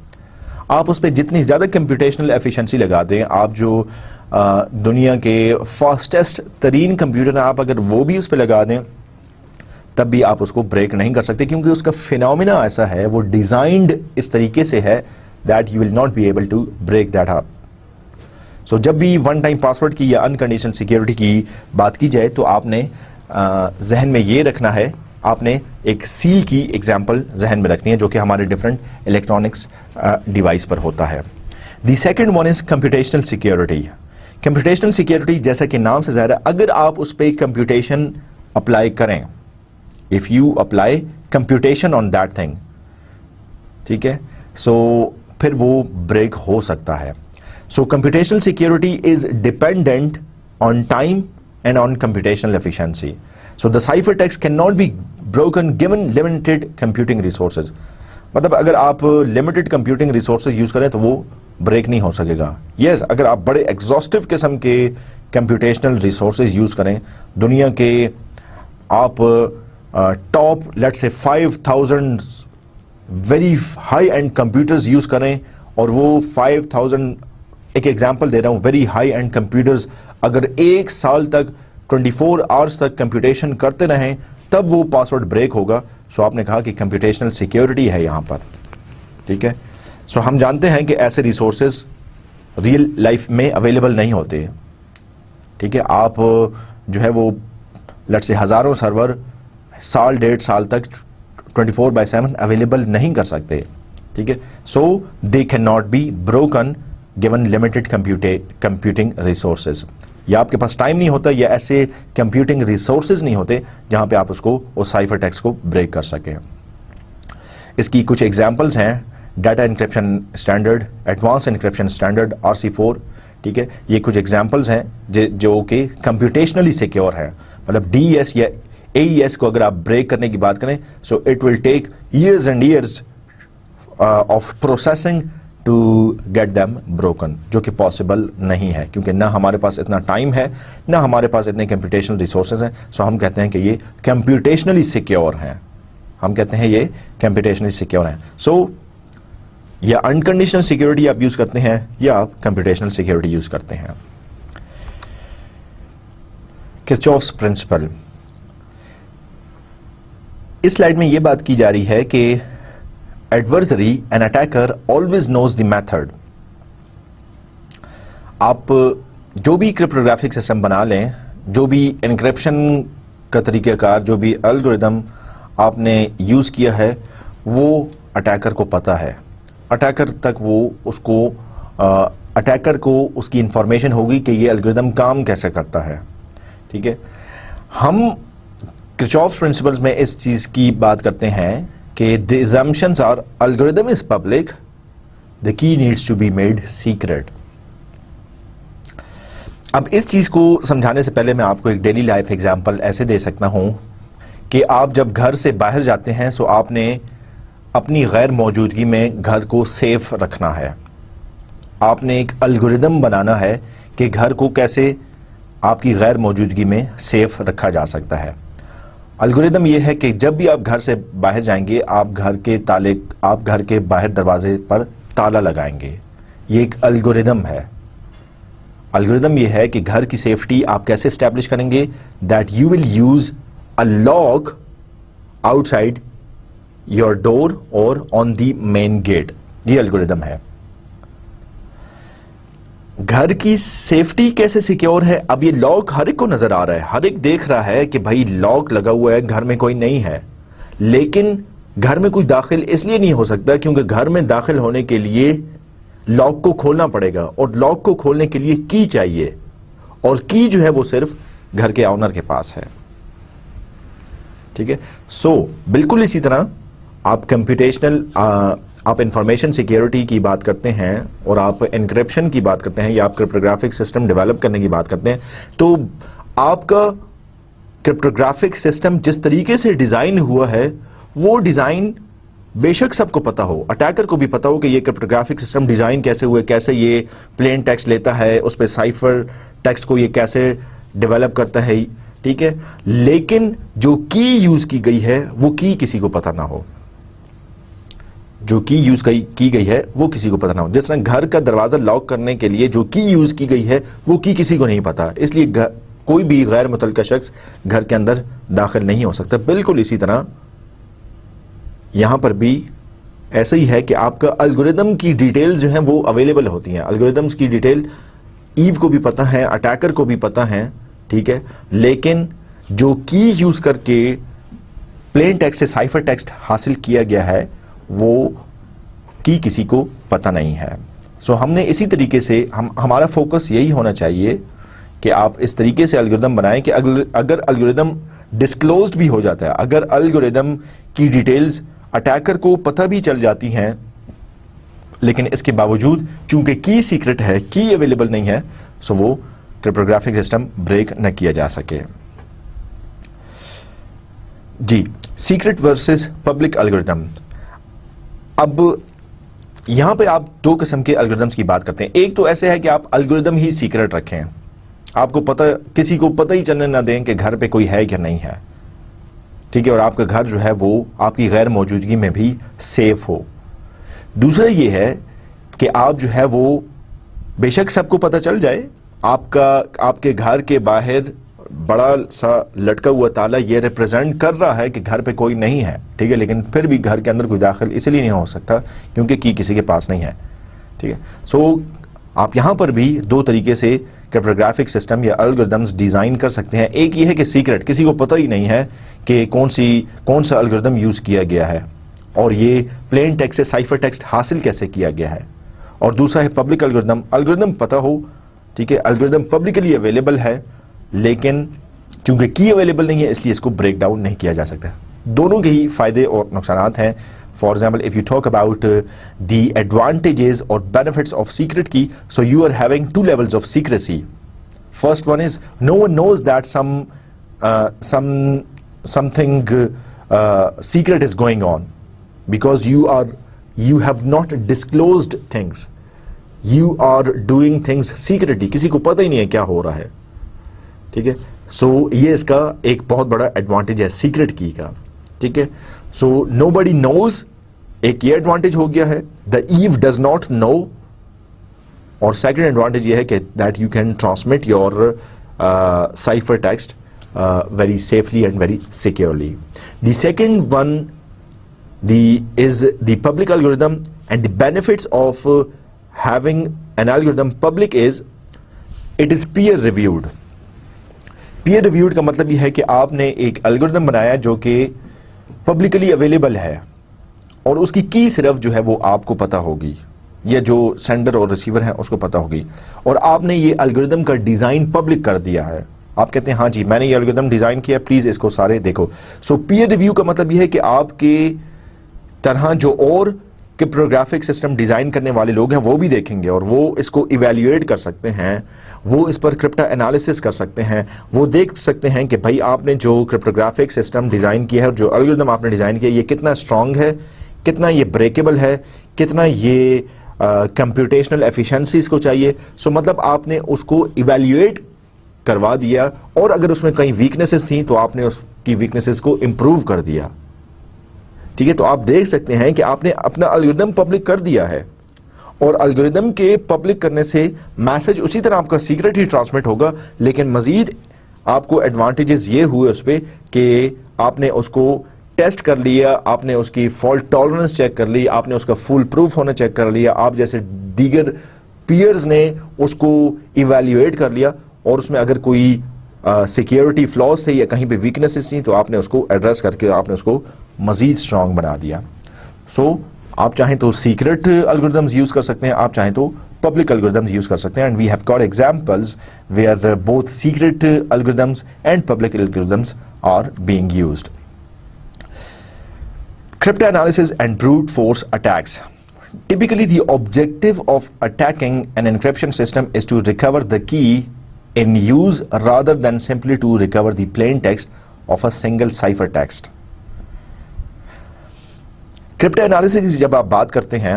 आप उस पर जितनी ज्यादा कंप्यूटेशनल एफिशिएंसी लगा दें, आप जो दुनिया के फास्टेस्ट तरीन कंप्यूटर आप अगर वो भी उस पर लगा दें, तब भी आप उसको ब्रेक नहीं कर सकते, क्योंकि उसका फिनोमिना ऐसा है, वो डिजाइंड इस तरीके से है that you will not be able to break that up. So जब भी वन टाइम पासवर्ड की या अनकंडीशनल सिक्योरिटी की बात की जाए तो आपने जहन में ये रखना है, आपने एक सील की एग्जाम्पल जहन में रखनी है जो कि हमारे डिफरेंट इलेक्ट्रॉनिक्स डिवाइस पर होता है। The second one is computational security. Computational security जैसा कि नाम से ज़ाहिर है, अगर आप उस पर कंप्यूटेशन अप्लाई करें, if you apply computation on that thing, ठीक है, सो फिर वो ब्रेक हो सकता है. So computational security is dependent on time and on computational efficiency. So the ciphertext cannot be broken given limited computing resources. मतलब अगर आप limited computing resources use करें तो वो ब्रेक नहीं हो सकेगा. Yes, अगर आप बड़े exhaustive किस्म के computational resources use करें, दुनिया के आप top let's say 5000 very high end computers use करें और वो 5000, एक एग्जाम्पल दे रहा हूं, वेरी हाई एंड कंप्यूटर्स अगर एक साल तक 24 आवर्स तक कंप्यूटेशन करते रहें तब वो पासवर्ड ब्रेक होगा. सो आपने कहा कि कंप्यूटेशनल सिक्योरिटी है यहां पर. ठीक है. सो हम जानते हैं कि ऐसे रिसोर्सेज रियल लाइफ में अवेलेबल नहीं होते. ठीक है. आप जो है वो लेट्स से हजारों सर्वर साल 1.5 साल तक 24/7 अवेलेबल नहीं कर सकते. ठीक है. So they can not be broken given limited computing resources. या आपके पास टाइम नहीं होता या ऐसे कंप्यूटिंग रिसोर्सेज नहीं होते जहां पे आप उसको उस साइफर टेक्स्ट को ब्रेक कर सकें. इसकी कुछ एग्जांपल्स हैं. Data encryption standard, advanced encryption standard RC4. ठीक है. ये कुछ एग्जांपल्स हैं जो कि कंप्यूटेशनली सिक्योर है. मतलब DES या AES को अगर आप ब्रेक करने की बात करें so it will take years and years of processing to get them broken, जो कि पॉसिबल नहीं है क्योंकि ना हमारे पास इतना टाइम है ना हमारे पास इतने कंप्यूटेशनल रिसोर्सेज हैं. सो हम कहते हैं कि ये कंप्यूटेशनली सिक्योर हैं. हम कहते हैं ये कंप्यूटेशनली सिक्योर हैं. सो या अनकंडीशनल सिक्योरिटी आप यूज करते हैं या आप कंप्यूटेशनल सिक्योरिटी यूज करते हैं. Kirchhoff's principal. इस स्लाइड में यह बात की जा रही है कि adversary and attacker always knows the method. आप जो भी क्रिप्टोग्राफिक सिस्टम बना लें, जो भी एन्क्रिप्शन का तरीक़ाकार, जो भी एल्गोरिदम आपने यूज़ किया है वो अटैकर को पता है. अटैकर तक वो उसको अटैकर को उसकी इंफॉर्मेशन होगी कि ये एल्गोरिदम काम कैसे करता है. ठीक है. हम किरचॉफ्स प्रिंसिपल्स में इस चीज़ की बात करते हैं कि the assumptions are algorithm is public, the key needs to be made secret. अब इस चीज को समझाने से पहले मैं आपको एक डेली लाइफ एग्जांपल ऐसे दे सकता हूं कि आप जब घर से बाहर जाते हैं सो आपने अपनी गैर मौजूदगी में घर को सेफ रखना है. आपने एक एल्गोरिदम बनाना है कि घर को कैसे आपकी गैर मौजूदगी में सेफ रखा जा सकता है. एल्गोरिदम यह है कि जब भी आप घर से बाहर जाएंगे आप घर के बाहर दरवाजे पर ताला लगाएंगे. ये एक एल्गोरिदम है. एल्गोरिदम यह है कि घर की सेफ्टी आप कैसे एस्टैब्लिश करेंगे. That you will use a lock outside your door और ऑन द मेन गेट. ये एल्गोरिदम है. घर की सेफ्टी कैसे सिक्योर है. अब ये लॉक हर एक को नजर आ रहा है, हर एक देख रहा है कि भाई लॉक लगा हुआ है, घर में कोई नहीं है. लेकिन घर में कोई दाखिल इसलिए नहीं हो सकता क्योंकि घर में दाखिल होने के लिए लॉक को खोलना पड़ेगा और लॉक को खोलने के लिए की चाहिए और की जो है वो सिर्फ घर के ऑनर के पास है. ठीक है. सो बिल्कुल इसी तरह आप इंफॉर्मेशन सिक्योरिटी की बात करते हैं और आप एन्क्रिप्शन की बात करते हैं या आप क्रिप्टोग्राफिक सिस्टम डेवलप करने की बात करते हैं तो आपका क्रिप्टोग्राफिक सिस्टम जिस तरीके से डिजाइन हुआ है वो डिजाइन बेशक सबको पता हो, अटैकर को भी पता हो कि ये क्रिप्टोग्राफिक सिस्टम डिजाइन कैसे हुए, कैसे ये प्लेन टेक्स्ट लेता है, उस पर साइफर टेक्स्ट को ये कैसे डेवलप करता है. ठीक है. लेकिन जो की यूज की गई है वो की किसी को पता ना हो. जो की यूज की गई है वो किसी को पता ना हो. जिस तरह घर का दरवाजा लॉक करने के लिए जो की यूज की गई है वो की किसी को नहीं पता, इसलिए कोई भी गैर मुतल्लिका शख्स घर के अंदर दाखिल नहीं हो सकता. बिल्कुल इसी तरह यहां पर भी ऐसा ही है कि आपका एल्गोरिदम की डिटेल्स जो हैं वो अवेलेबल होती हैं. एल्गोरिदम्स की डिटेल ईव को भी पता है, अटैकर को भी पता है. ठीक है. लेकिन जो की यूज करके प्लेन टेक्स्ट से साइफर टेक्स्ट हासिल किया गया है वो की किसी को पता नहीं है. सो हमने इसी तरीके से हमारा फोकस यही होना चाहिए कि आप इस तरीके से एल्गोरिदम बनाएं कि अगर एल्गोरिदम डिस्क्लोज्ड भी हो जाता है, अगर एल्गोरिदम की डिटेल्स अटैकर को पता भी चल जाती हैं लेकिन इसके बावजूद चूंकि की सीक्रेट है, की अवेलेबल नहीं है, सो वो क्रिप्टोग्राफिक सिस्टम ब्रेक न किया जा सके। जी, सीक्रेट वर्सेस पब्लिक एल्गोरिथम। अब यहां पे आप दो किस्म के एल्गोरिथम्स की बात करते हैं। एक तो ऐसे है कि आप एल्गोरिथम ही सीक्रेट रखें, आपको पता, किसी को पता ही चलने ना दें कि घर पे कोई है या नहीं है, ठीक है, और आपका घर जो है वो आपकी गैर मौजूदगी में भी सेफ हो। दूसरा ये है कि आप जो है वो बेशक सबको पता चल जाए, आपके घर के बाहर बड़ा सा लटका हुआ ताला ये रिप्रेजेंट कर रहा है कि घर पे कोई नहीं है, ठीक है, लेकिन फिर भी घर के अंदर कोई दाखिल इसलिए नहीं हो सकता क्योंकि की किसी के पास नहीं है, ठीक है। सो आप यहां पर भी दो तरीके से क्रिप्टोग्राफिक सिस्टम या एल्गोरिथम्स डिजाइन कर सकते हैं। एक ये है कि सीक्रेट, किसी को पता ही नहीं है कि कौन सा एल्गोरिथम यूज किया गया है और ये प्लेन टेक्स्ट से साइफर टेक्स्ट हासिल कैसे किया गया है। और दूसरा है पब्लिक एल्गोरिथम, एल्गोरिथम पता हो, ठीक है, एल्गोरिथम पब्लिकली अवेलेबल है, लेकिन चूंकि की अवेलेबल नहीं है इसलिए इसको ब्रेक डाउन नहीं किया जा सकता। दोनों के ही फायदे और नुकसान हैं। For example, if you talk about the advantages और benefits of secret key, so you are having two levels of secrecy. First one is no one knows that something secret is going on because you have not disclosed things, you are doing things secretly, किसी को पता ही नहीं है क्या हो रहा है, ठीक है। सो ये इसका एक बहुत बड़ा एडवांटेज है सीक्रेट की का, ठीक है। सो नोबडी नोज, एक ये एडवांटेज हो गया है, the eve does not know, और सेकंड एडवांटेज ये है कि that you can transmit your cipher text very safely and very securely. The second one is the public algorithm, and the benefits of having an algorithm public is it is peer reviewed. Peer reviewed का मतलब ये है कि आपने एक algorithm बनाया जो कि publicly available है और उसकी की सिर्फ जो है वो आपको पता होगी, या जो सेंडर और रिसीवर है उसको पता होगी, और आपने ये algorithm का डिजाइन पब्लिक कर दिया है। आप कहते हैं हाँ जी मैंने ये एल्गोरिथम डिजाइन किया, प्लीज इसको सारे देखो। सो पीयर रिव्यू का मतलब ये है कि आपके तरह जो और क्रिप्टोग्राफिक सिस्टम डिजाइन करने वाले लोग हैं वो भी देखेंगे और वो इसको इवैल्यूएट कर सकते हैं, वो इस पर क्रिप्टो एनालिसिस कर सकते हैं, वो देख सकते हैं कि भाई आपने जो क्रिप्टोग्राफिक सिस्टम डिजाइन किया है, जो एल्गोरिथम आपने डिजाइन किया, ये कितना स्ट्रांग है, कितना ये ब्रेकेबल है, कितना ये कंप्यूटेशनल एफिशिएंसी इसको चाहिए। सो मतलब आपने उसको इवैल्यूएट करवा दिया, और अगर उसमें कई वीकनेसेस थी तो आपने उसकी वीकनेसेस को इंप्रूव कर दिया, ठीक है। तो आप देख सकते हैं कि आपने अपना एल्गोरिथम पब्लिक कर दिया है, और एल्गोरिथम के पब्लिक करने से मैसेज उसी तरह आपका सीक्रेट ही ट्रांसमिट होगा, लेकिन मजीद आपको एडवांटेजेस ये हुए उस पर कि आपने उसको टेस्ट कर लिया, आपने उसकी फॉल्ट टॉलरेंस चेक कर ली, आपने उसका फुल प्रूफ होना चेक कर लिया, आप जैसे दीगर पीयर्स ने उसको इवैल्यूएट कर लिया, और उसमें अगर कोई सिक्योरिटी फ्लॉज थे या कहीं पे वीकनेसेस थी तो आपने उसको एड्रेस करके आपने उसको मजीद स्ट्रांग बना दिया। सो आप चाहें तो सीक्रेट एल्गोरिथम्स यूज कर सकते हैं, आप चाहें तो पब्लिक एल्गोरिथम्स यूज कर सकते हैं, and we have got examples where both secret algorithms and public algorithms are being used. Crypto analysis and brute force attacks. Typically, the objective of attacking an encryption system is to recover the key in use rather than simply to recover the plain text of a single cipher text. Crypto analysis जब आप बात करते हैं,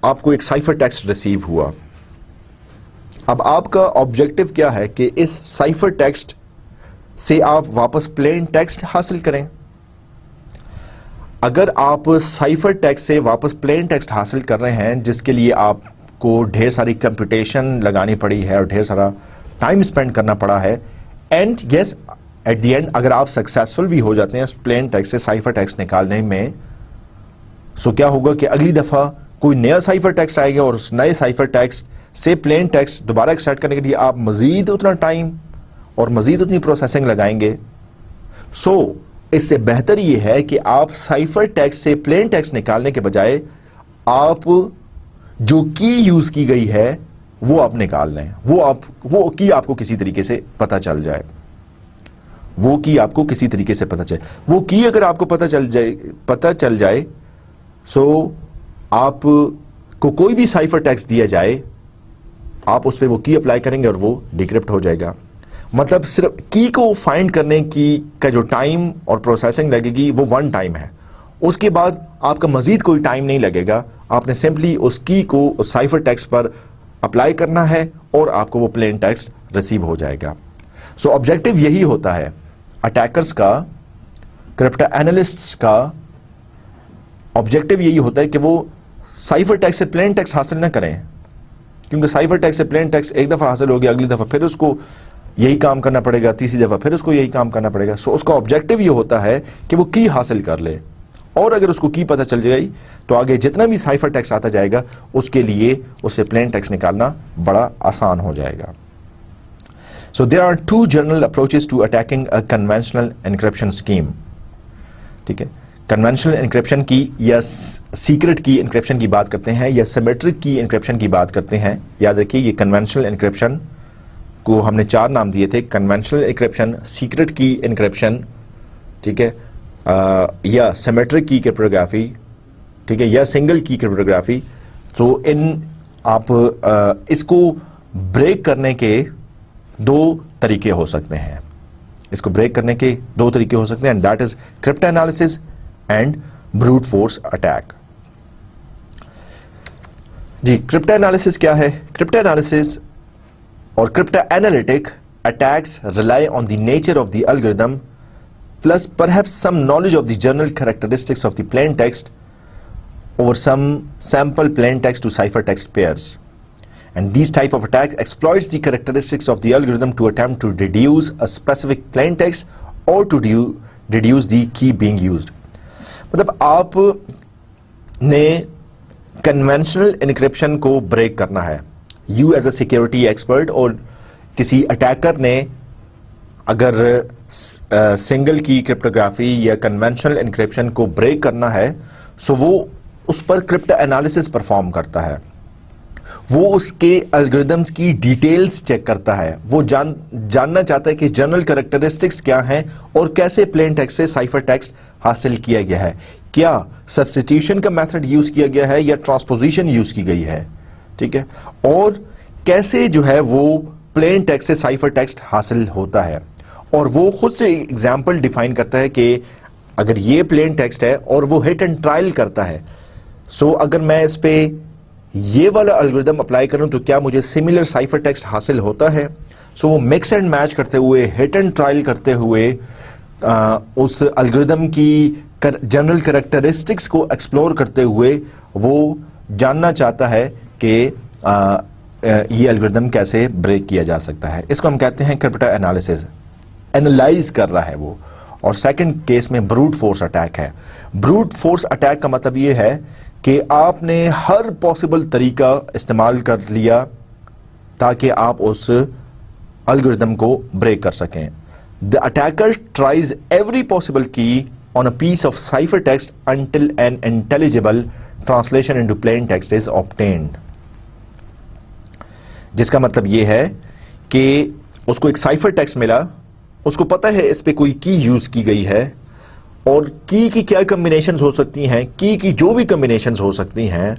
आपको एक cipher text receive हुआ। अब आपका ऑब्जेक्टिव क्या है कि इस साइफर टेक्स्ट से आप वापस प्लेन टेक्स्ट हासिल करें। अगर आप साइफर टेक्स्ट से वापस प्लेन टेक्स्ट हासिल कर रहे हैं, जिसके लिए आपको ढेर सारी कंप्यूटेशन लगानी पड़ी है और ढेर सारा टाइम स्पेंड करना पड़ा है, and yes eight the and अगर आप सक्सेसफुल भी हो जाते हैं इस प्लेन टेक्स्ट से साइफर टेक्स्ट निकालने में, सो क्या होगा कि अगली दफा कोई नया साइफर टेक्स्ट आएगा और उस नए साइफर टेक्स्ट से प्लेन टेक्स्ट दोबारा एक्सट्रैक्ट करने के लिए आप मजीद उतना टाइम और मजीद उतनी प्रोसेसिंग लगाएंगे। सो इससे बेहतर यह है कि आप साइफर टेक्स्ट से प्लेन टेक्स्ट निकालने के बजाय आप जो की यूज की गई है वो आप निकाल लें, वो की आपको किसी तरीके से पता चल जाए, वो की आपको किसी तरीके से पता चले, वो की अगर आपको पता चल जाए सो आप को कोई भी साइफर टेक्स्ट दिया जाए, आप उस पर वो की अप्लाई करेंगे और वो डिक्रिप्ट हो जाएगा। मतलब सिर्फ की को फाइंड करने की का जो टाइम और प्रोसेसिंग लगेगी वो 1 टाइम है, उसके बाद आपका मजीद कोई टाइम नहीं लगेगा। आपने सिंपली उस की को उस साइफर टेक्स्ट पर अप्लाई करना है और आपको वो प्लेन टेक्स्ट रिसीव हो जाएगा। सो ऑब्जेक्टिव यही होता है अटैकर्स का, क्रिप्टो एनालिस्ट्स का ऑब्जेक्टिव यही होता है कि वो साइफर टेक्स्ट से प्लेन टेक्स्ट हासिल ना करें, क्योंकि साइफर टेक्स्ट से प्लेन टेक्स्ट एक दफा हासिल हो गया, अगली दफा फिर उसको यही काम करना पड़ेगा, तीसरी दफा फिर उसको यही काम करना पड़ेगा। सो उसका ऑब्जेक्टिव ये होता है कि वो की हासिल कर ले, और अगर उसको की पता चल जाएगी तो आगे जितना भी साइफर टेक्स्ट आता जाएगा उसके लिए उससे प्लेन टेक्स्ट निकालना बड़ा आसान हो जाएगा। So there are 2 general approaches to attacking a conventional encryption scheme. ठीक है, कन्वेंशनल एनक्रिप्शन की या सीक्रेट की एनक्रिप्शन की बात करते हैं या सिमेट्रिक की एनक्रिप्शन की बात करते हैं। याद रखिए ये कन्वेंशनल एनक्रिप्शन को हमने 4 नाम दिए थे, कन्वेंशनल एनक्रिप्शन, सीक्रेट की एनक्रिप्शन, ठीक है, या सिमेट्रिक की क्रिप्टोग्राफी, ठीक है, या सिंगल की क्रिप्टोग्राफी। तो इन आप इसको ब्रेक करने के 2 तरीके हो सकते हैं, इसको ब्रेक करने के 2 तरीके हो सकते हैं, and that is crypto analysis and brute force attack. जी, क्रिप्टो एनालिसिस क्या है? क्रिप्टो एनालिसिस और crypto analytic attacks rely on the nature of the algorithm plus perhaps some knowledge of the general characteristics of the plain text over some sample plain text to ciphertext pairs. And these type of attack exploits the characteristics of the algorithm to attempt to deduce a specific plain text or to deduce the key being used. मतलब आप ने conventional encryption को break करना है, you as a security expert, और किसी attacker ने अगर सिंगल की क्रिप्टोग्राफी या कन्वेंशनल एनक्रिप्शन को ब्रेक करना है, सो वो उस पर क्रिप्टो एनालिसिस परफॉर्म करता है, वो उसके एल्गोरिथम्स की डिटेल्स चेक करता है, वो जानना चाहता है कि जनरल कैरेक्टरिस्टिक्स क्या हैं और कैसे प्लेन टेक्स्ट से साइफर टेक्स्ट हासिल किया गया है, क्या सब्स्टिट्यूशन का मेथड यूज किया गया है या ट्रांसपोजिशन यूज की गई है, ठीक है, और कैसे जो है वो प्लेन टेक्स्ट से साइफर टेक्स्ट हासिल होता है। और वो खुद से एग्जाम्पल डिफाइन करता है कि अगर ये प्लेन टेक्स्ट है और वो हिट एंड ट्रायल करता है, सो अगर मैं इस पे ये वाला एल्गोरिथम अप्लाई करूं तो क्या मुझे सिमिलर साइफर टेक्स्ट हासिल होता है। सो वो मिक्स एंड मैच करते हुए, हिट एंड ट्रायल करते हुए उस एल्गोरिथम की जनरल कैरेक्टरिस्टिक्स को एक्सप्लोर करते हुए वो जानना चाहता है कि ये एल्गोरिथम कैसे ब्रेक किया जा सकता है। इसको हम कहते हैं क्रिप्टो एनालिसिस, एनालाइज कर रहा है वो। और सेकंड केस में ब्रूट फोर्स अटैक है। ब्रूट फोर्स अटैक का मतलब ये है कि आपने हर पॉसिबल तरीका इस्तेमाल कर लिया ताकि आप उस एल्गोरिथम को ब्रेक कर सकें। The attacker tries every possible key on a piece of cipher text until an intelligible translation into plain text is obtained. जिसका मतलब यह है कि उसको एक साइफर टेक्स्ट मिला, उसको पता है इस पे कोई की यूज की गई है और की क्या कॉम्बिनेशंस हो सकती हैं, की जो भी कॉम्बिनेशंस हो सकती हैं,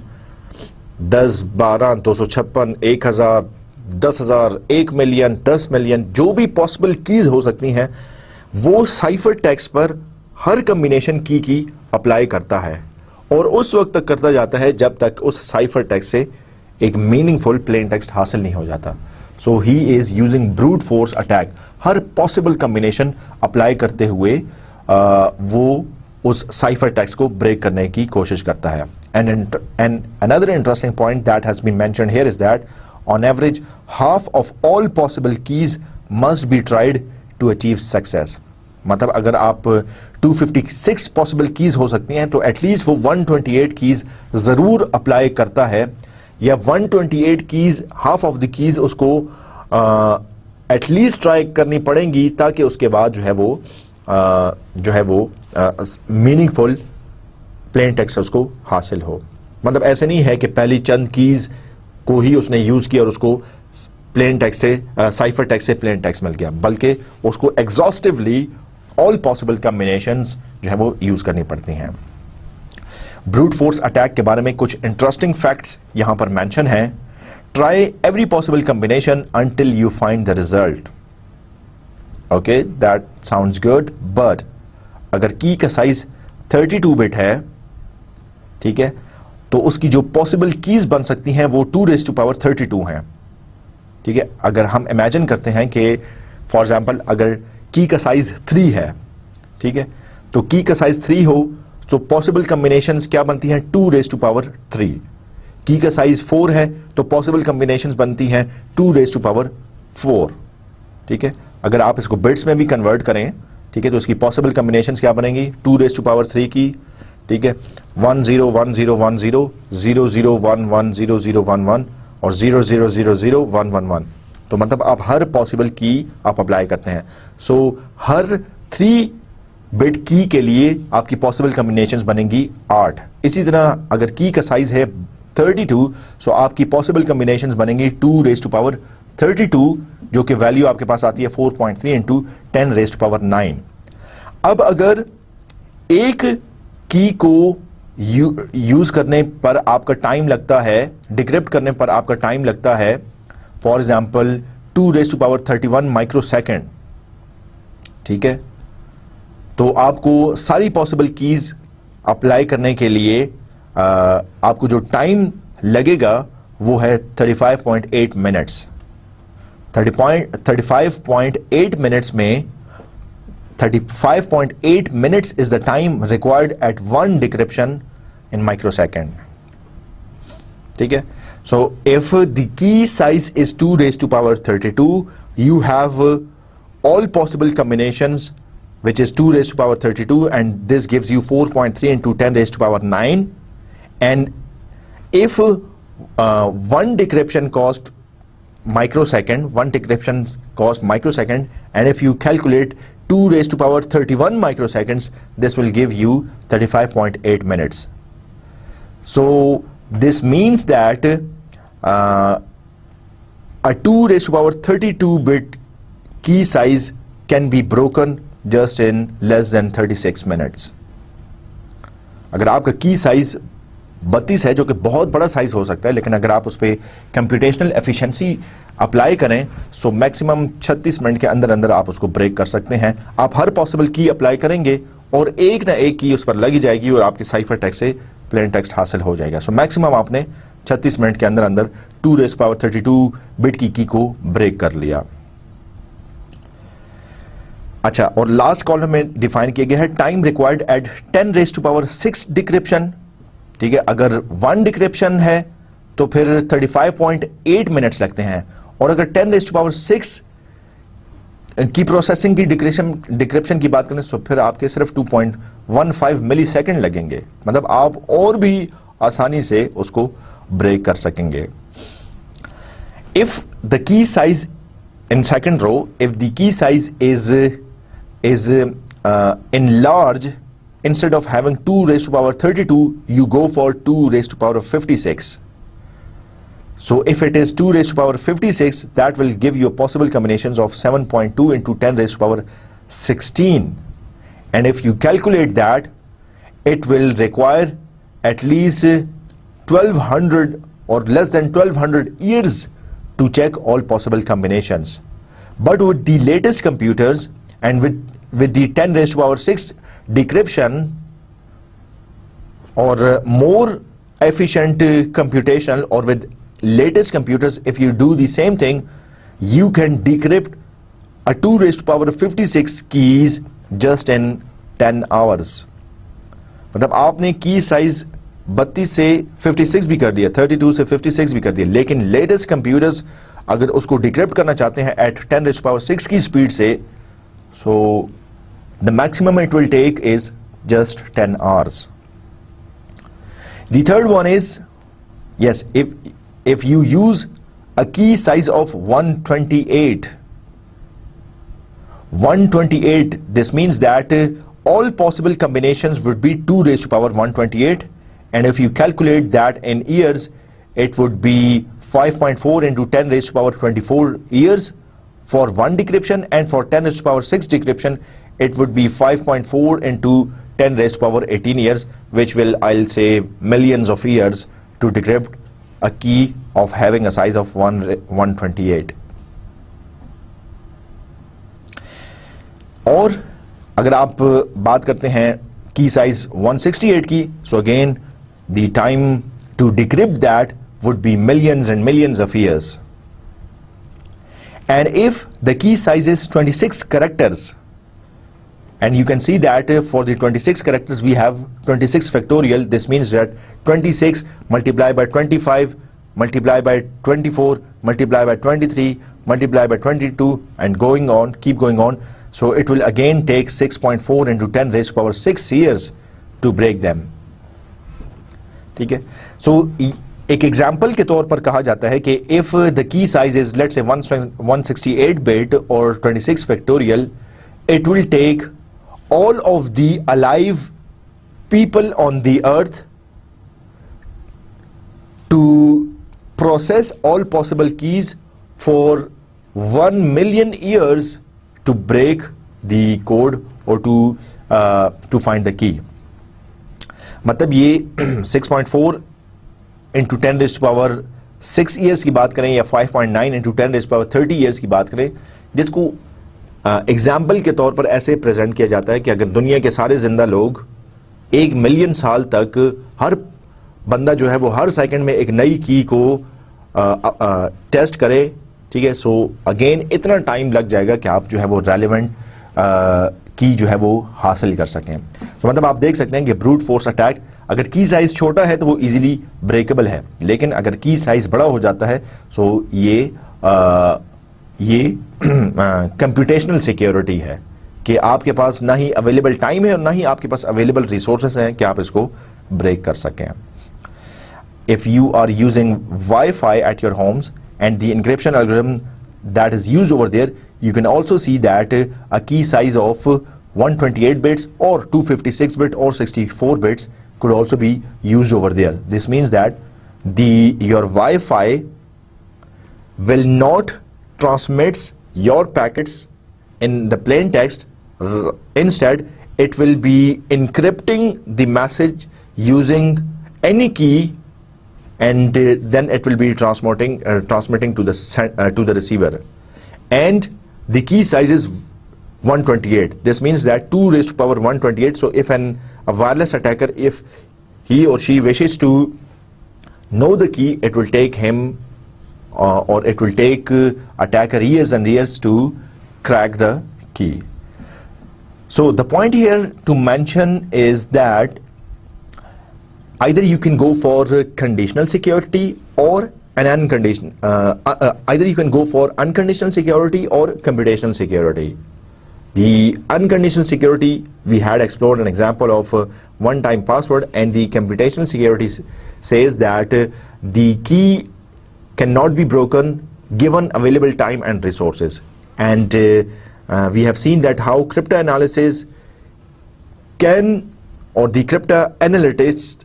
10, 12, 256, 1000, 10,000, 1 मिलियन, 10 मिलियन, जो भी पॉसिबल कीज हो सकती हैं, वो साइफर टेक्स्ट पर हर कॉम्बिनेशन की अप्लाई करता है और उस वक्त तक करता जाता है जब तक उस साइफर टेक्स्ट से एक मीनिंगफुल प्लेन टेक्स्ट हासिल नहीं हो जाता। So he is using brute force attack, हर पॉसिबल कॉम्बिनेशन अप्लाई करते हुए वो उस साइफर टेक्स्ट को ब्रेक करने की कोशिश करता है। And another interesting point that has been mentioned here is that on average half of all possible keys must be tried to achieve success. मतलब अगर आप 256 पॉसिबल कीज हो सकती हैं तो एटलीस्ट वो 128 कीज जरूर अप्लाई करता है, या 128 keys, half of the keys उसको एटलीस्ट ट्राई करनी पड़ेंगी ताकि उसके बाद जो है वो मीनिंगफुल प्लेन टेक्स्ट उसको हासिल हो। मतलब ऐसे नहीं है कि पहली चंद कीज को ही उसने यूज किया और उसको प्लेन टेक्स्ट से साइफर टेक्स्ट से प्लेन टेक्स्ट मिल गया, बल्कि उसको एग्जॉस्टिवली ऑल पॉसिबल कॉम्बिनेशंस जो है वो यूज करनी पड़ती हैं। ब्रूट फोर्स अटैक के बारे में कुछ इंटरेस्टिंग फैक्ट्स यहां पर मेंशन हैं. Try every possible combination until you find the result. Okay, that sounds good, but अगर की का साइज 32 बिट है, ठीक है, तो उसकी जो पॉसिबल कीज बन सकती हैं वो 2⁻32 हैं. ठीक है, अगर हम इमेजिन करते हैं कि फॉर एग्जांपल अगर की का साइज 3 है, ठीक है, तो की का साइज 3 हो तो पॉसिबल कॉम्बिनेशंस क्या बनती हैं 2⁻3. की का साइज 4 है तो पॉसिबल कॉम्बिनेशंस बनती हैं 2⁻4. ठीक है, अगर आप इसको बिट्स में भी कन्वर्ट करें, ठीक है, तो इसकी पॉसिबल कॉम्बिनेशंस क्या बनेंगी 2⁻3 की. ठीक है, 101010 00110011 और 0000111. तो मतलब आप हर पॉसिबल की आप अप्लाई करते हैं. सो हर 3 बिट की के लिए आपकी पॉसिबल कॉम्बिनेशंस बनेंगी 8. इसी तरह अगर की का साइज है 32, सो आपकी पॉसिबल कॉम्बिनेशंस बनेंगी 2⁻32, जो कि वैल्यू आपके पास आती है 4.3 इंटू 10⁻9. अब अगर एक की को यूज करने पर आपका टाइम लगता है, डिक्रिप्ट करने पर आपका टाइम लगता है फॉर एग्जाम्पल 2⁻31 माइक्रोसेकंड. ठीक है, तो आपको सारी पॉसिबल कीज अप्लाई करने के लिए आपको जो टाइम लगेगा वो है 35.8 मिनट्स. 35.8 मिनट्स में 35.8 minutes is the time required at one decryption in microsecond. ठीक है, so if the key size is 2⁻32, you have all possible combinations which is 2⁻32, and this gives you 4.3 into 10⁻9. And if one decryption cost microsecond, and if you calculate 2⁻31 microseconds, this will give you 35.8 minutes. So this means that a 2⁻32 bit key size can be broken just in less than 36 minutes. अगर आपका की size 32 है, जो कि बहुत बड़ा size हो सकता है, लेकिन अगर आप उस पर कंप्यूटेशनल एफिशिएंसी अप्लाई करें सो मैक्सिमम 36 मिनट के अंदर अंदर आप उसको ब्रेक कर सकते हैं. आप हर पॉसिबल की अप्लाई करेंगे और एक ना एक की उस पर लगी जाएगी और आपकी साइफर टेक्स्ट से प्लेन टेक्स्ट हासिल हो जाएगा. सो मैक्सिमम आपने 36 मिनट के अंदर अंदर 2⁻32 बिट की को ब्रेक कर लिया. अच्छा, और लास्ट कॉलम में डिफाइन किया गया है टाइम रिक्वायर्ड एट 10⁻6 डिक्रिप्शन. ठीक है, अगर 1 डिक्रिप्शन है तो फिर 35.8 मिनट्स लगते हैं, और अगर 10⁻6 की प्रोसेसिंग की डिक्रिप्शन की बात करें तो फिर आपके सिर्फ 2.15 मिली सेकेंड लगेंगे. मतलब आप और भी आसानी से उसको ब्रेक कर सकेंगे. If the key size in second row, if the key size is enlarged, instead of having 2⁻32, you go for 2⁻56. So if it is 2⁻56, that will give you possible combinations of 7.2 into 10⁻16. And if you calculate that, it will require at least 1200 or less than 1200 years to check all possible combinations. But with the latest computers and with the 10⁻6 decryption or more efficient computation, or with latest computers, if you do the same thing, you can decrypt a 2⁻56 keys just in 10 hours. मतलब आपने की size 32 से 56 भी कर दिया, 32 से 56 भी कर दिया, लेकिन लेटेस्ट कंप्यूटर्स अगर उसको डिक्रिप्ट करना चाहते हैं एट 10⁻6 की स्पीड से, so the maximum it will take is just 10 hours. The third one is, yes, if you use a key size of 128, this means that all possible combinations would be 2⁻128, and if you calculate that in years, it would be 5.4 into 10⁻24 years for one decryption, and for 10⁻6 decryption, it would be 5.4 into 10 raised to power 18 years, which will, I'll say, millions of years to decrypt a key of having a size of 128. और अगर आप बात करते हैं की size 168 की, so again the time to decrypt that would be millions and millions of years. And if the key size is 26 characters, and you can see that for the 26 characters we have 26 factorial, this means that 26 multiplied by 25 multiplied by 24 multiplied by 23 multiplied by 22 and going on, keep going on. So it will again take 6.4 into 10 raised to power 6 years to break them. ठीक है. So एक example के तौर पर कहा जाता है कि if the key size is let's say 168 bit or 26 factorial, it will take all of the alive people on the earth to process all possible keys for 1 million years to break the code or to find the key. मतलब ये 6.4 into 10 raised to power 6 years की बात करें या 5.9 into 10 raised to power 30 years की बात करें, जिसको एग्जाम्पल के तौर पर ऐसे प्रेजेंट किया जाता है कि अगर दुनिया के सारे जिंदा लोग 1 मिलियन साल तक हर बंदा जो है वो हर सेकंड में एक नई की को टेस्ट करे, ठीक है, सो अगेन इतना टाइम लग जाएगा कि आप जो है वो रेलेवेंट की जो है वो हासिल कर सकें. तो मतलब आप देख सकते हैं कि ब्रूट फोर्स अटैक अगर की साइज छोटा है तो वो इजीली ब्रेकेबल है, लेकिन अगर की साइज बड़ा हो जाता है सो ये कंप्यूटेशनल सिक्योरिटी है कि आपके पास ना ही अवेलेबल टाइम है और ना ही आपके पास अवेलेबल रिसोर्सेस हैं कि आप इसको ब्रेक कर सकें. If you are using Wi-Fi at your homes and the encryption algorithm that is used over there, you can also see that a key size of 128 bits or 256 bit or 64 bits could also be used over there. This means that your Wi-Fi will not transmit your packets in the plain text. Instead, it will be encrypting the message using any key, and then it will be transmitting to the receiver. And the key size is 128. This means that 2 raised to power 128. So if a wireless attacker, if he or she wishes to know the key, it will take him or it will take attacker years and years to crack the key. So the point here to mention is that either you can go for conditional security or an unconditional. Either you can go for unconditional security or computational security. The unconditional security, we had explored an example of one-time password, and the computational security says that the key cannot be broken given available time and resources. And we have seen that how cryptanalysis can, or the cryptanalytics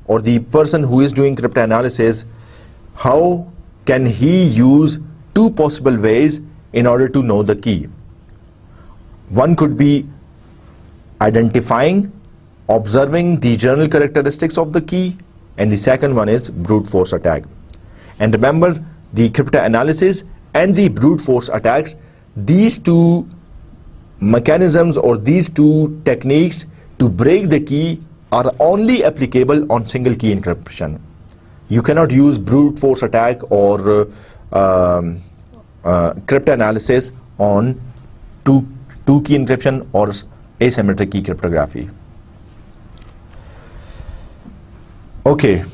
or the person who is doing cryptanalysis, how can he use two possible ways in order to know the key. One could be identifying, observing the general characteristics of the key, and the second one is brute force attack. And remember, the cryptanalysis and the brute force attacks, these two mechanisms or these two techniques to break the key are only applicable on single key encryption. You cannot use brute force attack or cryptanalysis on two key encryption or asymmetric key cryptography. Okay,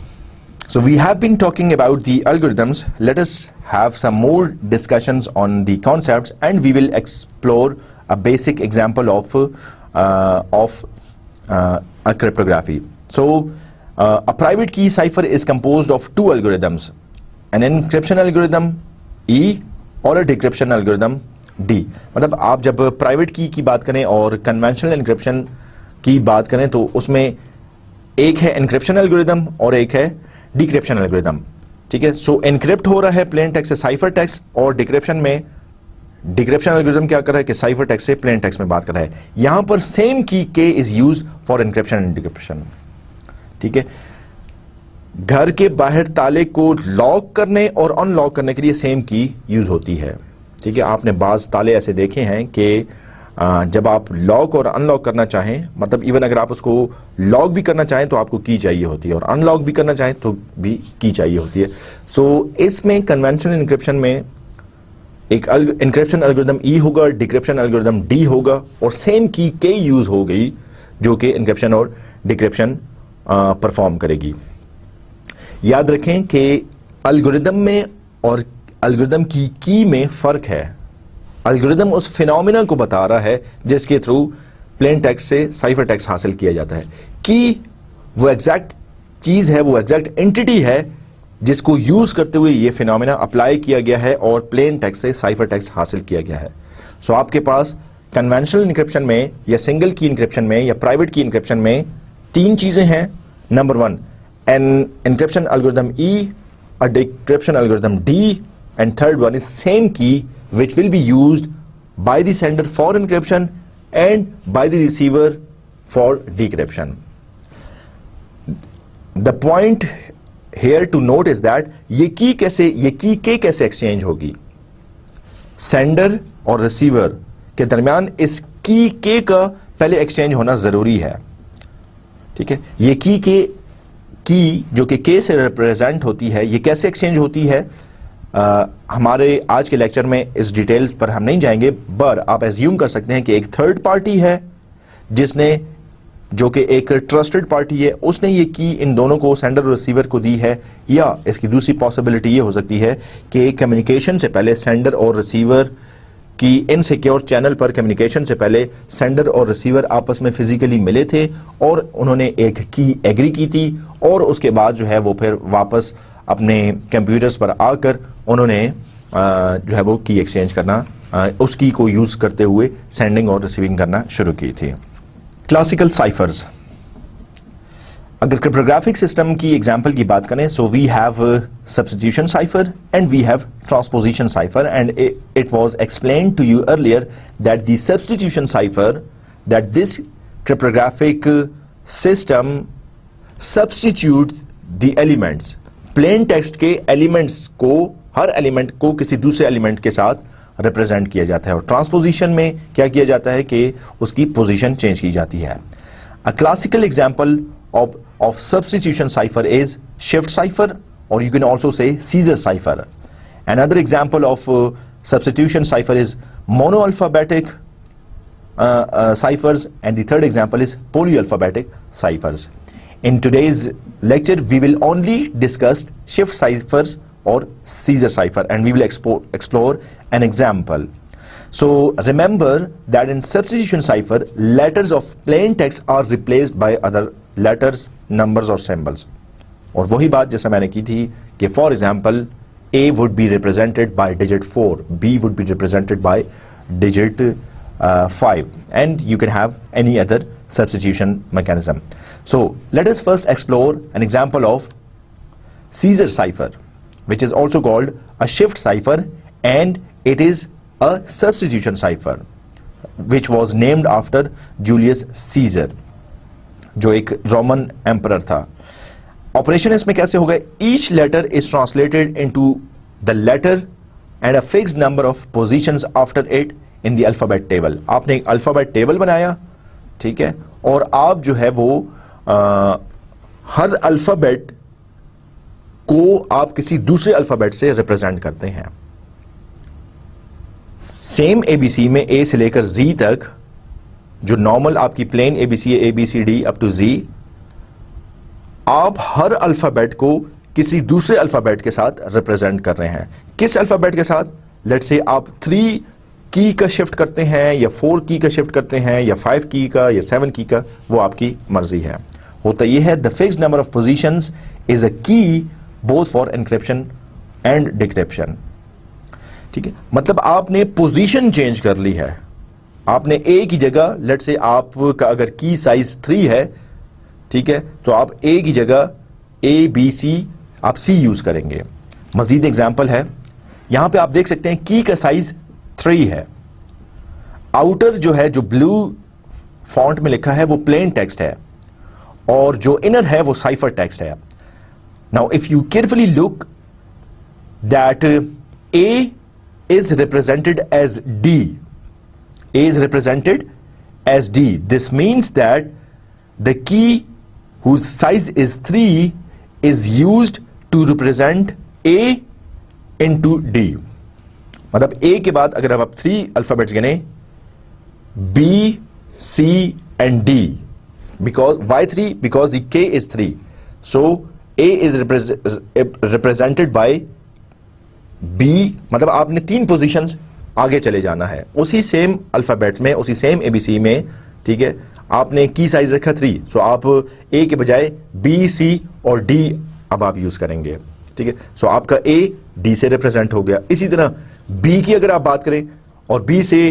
so we have been talking about the algorithms. Let us have some more discussions on the concepts, and we will explore a basic example of a cryptography. So a private key cipher is composed of two algorithms, an encryption algorithm E और a decryption algorithm D. मतलब आप जब private की बात करें और conventional encryption की बात करें तो उसमें एक है एनक्रिप्शन एल्गोरिथम और एक है डिक्रिप्शन एल्गोरिथम, ठीक है. सो एनक्रिप्ट हो रहा है प्लेन टेक्स्ट से साइफर टेक्स्ट, और डिक्रिप्शन में डिक्रिप्शन एल्गोरिथम क्या कर रहा है कि साइफर टेक्स्ट से प्लेन टेक्स्ट में बात कर रहा है। यहां पर सेम की के is used for encryption and decryption. ठीक है, घर के बाहर ताले को लॉक करने और अनलॉक करने के लिए सेम की यूज होती है। ठीक है, आपने बाज ताले ऐसे देखे हैं कि जब आप लॉक और अनलॉक करना चाहें, मतलब इवन अगर आप उसको लॉक भी करना चाहें तो आपको की चाहिए होती है, और अनलॉक भी करना चाहें तो भी की चाहिए होती है। सो इसमें कन्वेंशनल इनक्रिप्शन में एक इनक्रिप्शन एल्गोरिथम ई होगा, डिक्रिप्शन एल्गोरिथम डी होगा, और सेम की के यूज हो गई जो कि इनक्रिप्शन और डिक्रिप्शन परफॉर्म करेगी। याद रखें कि एल्गोरिथम में और एल्गोरिथम की में फर्क है। एल्गोरिथम उस फिनोमिना को बता रहा है जिसके थ्रू प्लेन टेक्स्ट से साइफर टेक्स्ट हासिल किया जाता है। की वो एग्जैक्ट चीज है, वो एग्जैक्ट एंटिटी है जिसको यूज करते हुए ये फिनोमिना अप्लाई किया गया है और प्लेन टेक्स्ट से साइफर टेक्स्ट हासिल किया गया है। सो आपके पास कन्वेंशनल इनक्रिप्शन में या सिंगल की इनक्रिप्शन में या प्राइवेट की इनक्रिप्शन में तीन चीजें हैं। Number one, an encryption algorithm E, a decryption algorithm D, and third one is same key which will be used by the sender for encryption and by the receiver for decryption. The point here to note is that ये की के कैसे exchange होगी। Sender और receiver के दरमियान इस की के का पहले एक्सचेंज होना जरूरी है। ठीक है, ये की जो कि के से रिप्रेजेंट होती है, ये कैसे एक्सचेंज होती है हमारे आज के लेक्चर में इस डिटेल्स पर हम नहीं जाएंगे, पर आप एज्यूम कर सकते हैं कि एक थर्ड पार्टी है जिसने, जो कि एक ट्रस्टेड पार्टी है, उसने ये की इन दोनों को, सेंडर और रिसीवर को दी है। या इसकी दूसरी पॉसिबिलिटी ये हो सकती है कि कम्युनिकेशन से पहले सेंडर और रिसीवर कि इनसिक्योर चैनल पर कम्युनिकेशन से पहले सेंडर और रिसीवर आपस में फिजिकली मिले थे और उन्होंने एक की एग्री की थी, और उसके बाद जो है वो फिर वापस अपने कंप्यूटर्स पर आकर उन्होंने जो है वो की एक्सचेंज करना, उस की को यूज करते हुए सेंडिंग और रिसीविंग करना शुरू की थी। क्लासिकल साइफर्स, अगर क्रिप्टोग्राफिक सिस्टम की एग्जांपल की बात करें, so we have substitution cipher and we have transposition cipher, and it was explained to you earlier that the substitution cipher, that this cryptographic system substitute the elements, plain text के elements को, हर element को किसी दूसरे element के साथ represent किया जाता है, और ट्रांसपोजिशन में क्या किया जाता है कि उसकी पोजीशन चेंज की जाती है। A classical example of substitution cipher is shift cipher, or you can also say Caesar cipher. Another example of substitution cipher is monoalphabetic ciphers, and the third example is polyalphabetic ciphers. In today's lecture we will only discuss shift ciphers or Caesar cipher, and we will explore an example. So remember that in substitution cipher, letters of plain text are replaced by other letters, numbers और symbols. और वही बात जैसे मैंने की थी कि for example A would be represented by digit 4, B would be represented by digit 5, and you can have any other substitution mechanism. So let us first explore an example of Caesar cipher, which is also called a shift cipher, and it is a substitution cipher which was named after Julius Caesar, जो एक Roman emperor था। Operation इसमें कैसे होगा? Each letter is translated into the letter and a fixed number of positions after it in the alphabet table. आपने एक alphabet table बनाया, ठीक है, और आप जो है वो हर अल्फाबेट को आप किसी दूसरे अल्फाबेट से रिप्रेजेंट करते हैं। सेम एबीसी में ए से लेकर जी तक, जो नॉर्मल आपकी प्लेन एबीसी है, ABCD अप टू Z, आप हर अल्फाबेट को किसी दूसरे अल्फाबेट के साथ रिप्रेजेंट कर रहे हैं। किस अल्फाबेट के साथ? लेट्स से आप 3 की का शिफ्ट करते हैं, या 4 की का शिफ्ट करते हैं, या 5 की का, या 7 की का, वो आपकी मर्जी है। होता यह है, the fixed number of positions is a key both for encryption and decryption. ठीक है, मतलब आपने पोजीशन चेंज कर ली है। आपने ए की जगह, लेट से आपका अगर की साइज 3 है, ठीक है, तो आप ए की जगह ABC आप C यूज करेंगे। मजीद एग्जांपल है, यहां पे आप देख सकते हैं की का साइज 3 है। आउटर जो है, जो ब्लू फॉन्ट में लिखा है वो प्लेन टेक्स्ट है और जो इनर है वो साइफर टेक्स्ट है। Now if you carefully look that A is represented as D. A is represented as D. This means that the key whose size is 3 is used to represent A into D. मतलब A के बाद अगर आप 3 alphabets गिने, B, C and D. Because why 3? Because the K is 3. So A is represented by B, मतलब आपने 3 positions आगे चले जाना है उसी सेम अल्फाबेट में, उसी सेम ABC में, ठीक है। आपने की साइज रखा 3, सो आप A के बजाय B, C और D अब आप यूज करेंगे, ठीक है। सो आपका A D से रिप्रेजेंट हो गया। इसी तरह B की अगर आप बात करें और B से